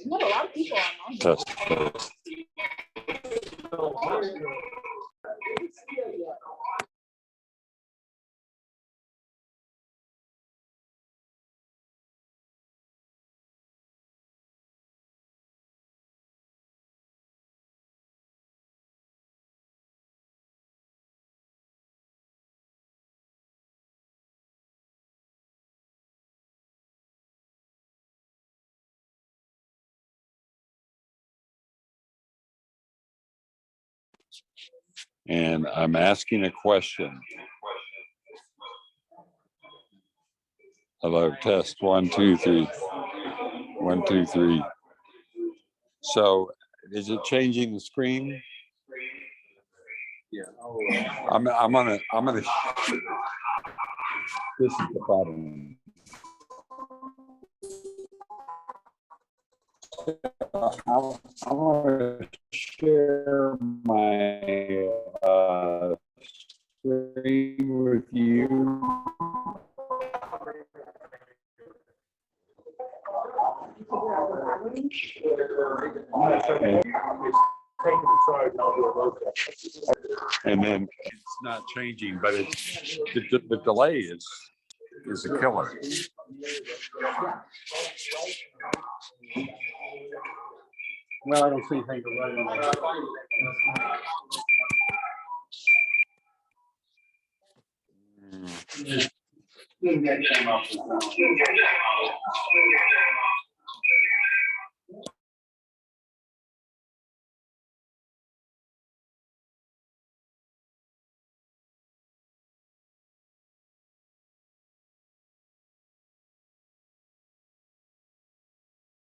Not a lot of people on Test. And I'm asking a question. Hello, test 1, 2, 3. 1, 2, 3. So Is it changing the screen? Yeah. I'm gonna. This is the problem. I want to share my screen with you. And then it's not changing, but it's the delay is a killer. Well, I don't see anything to write on that.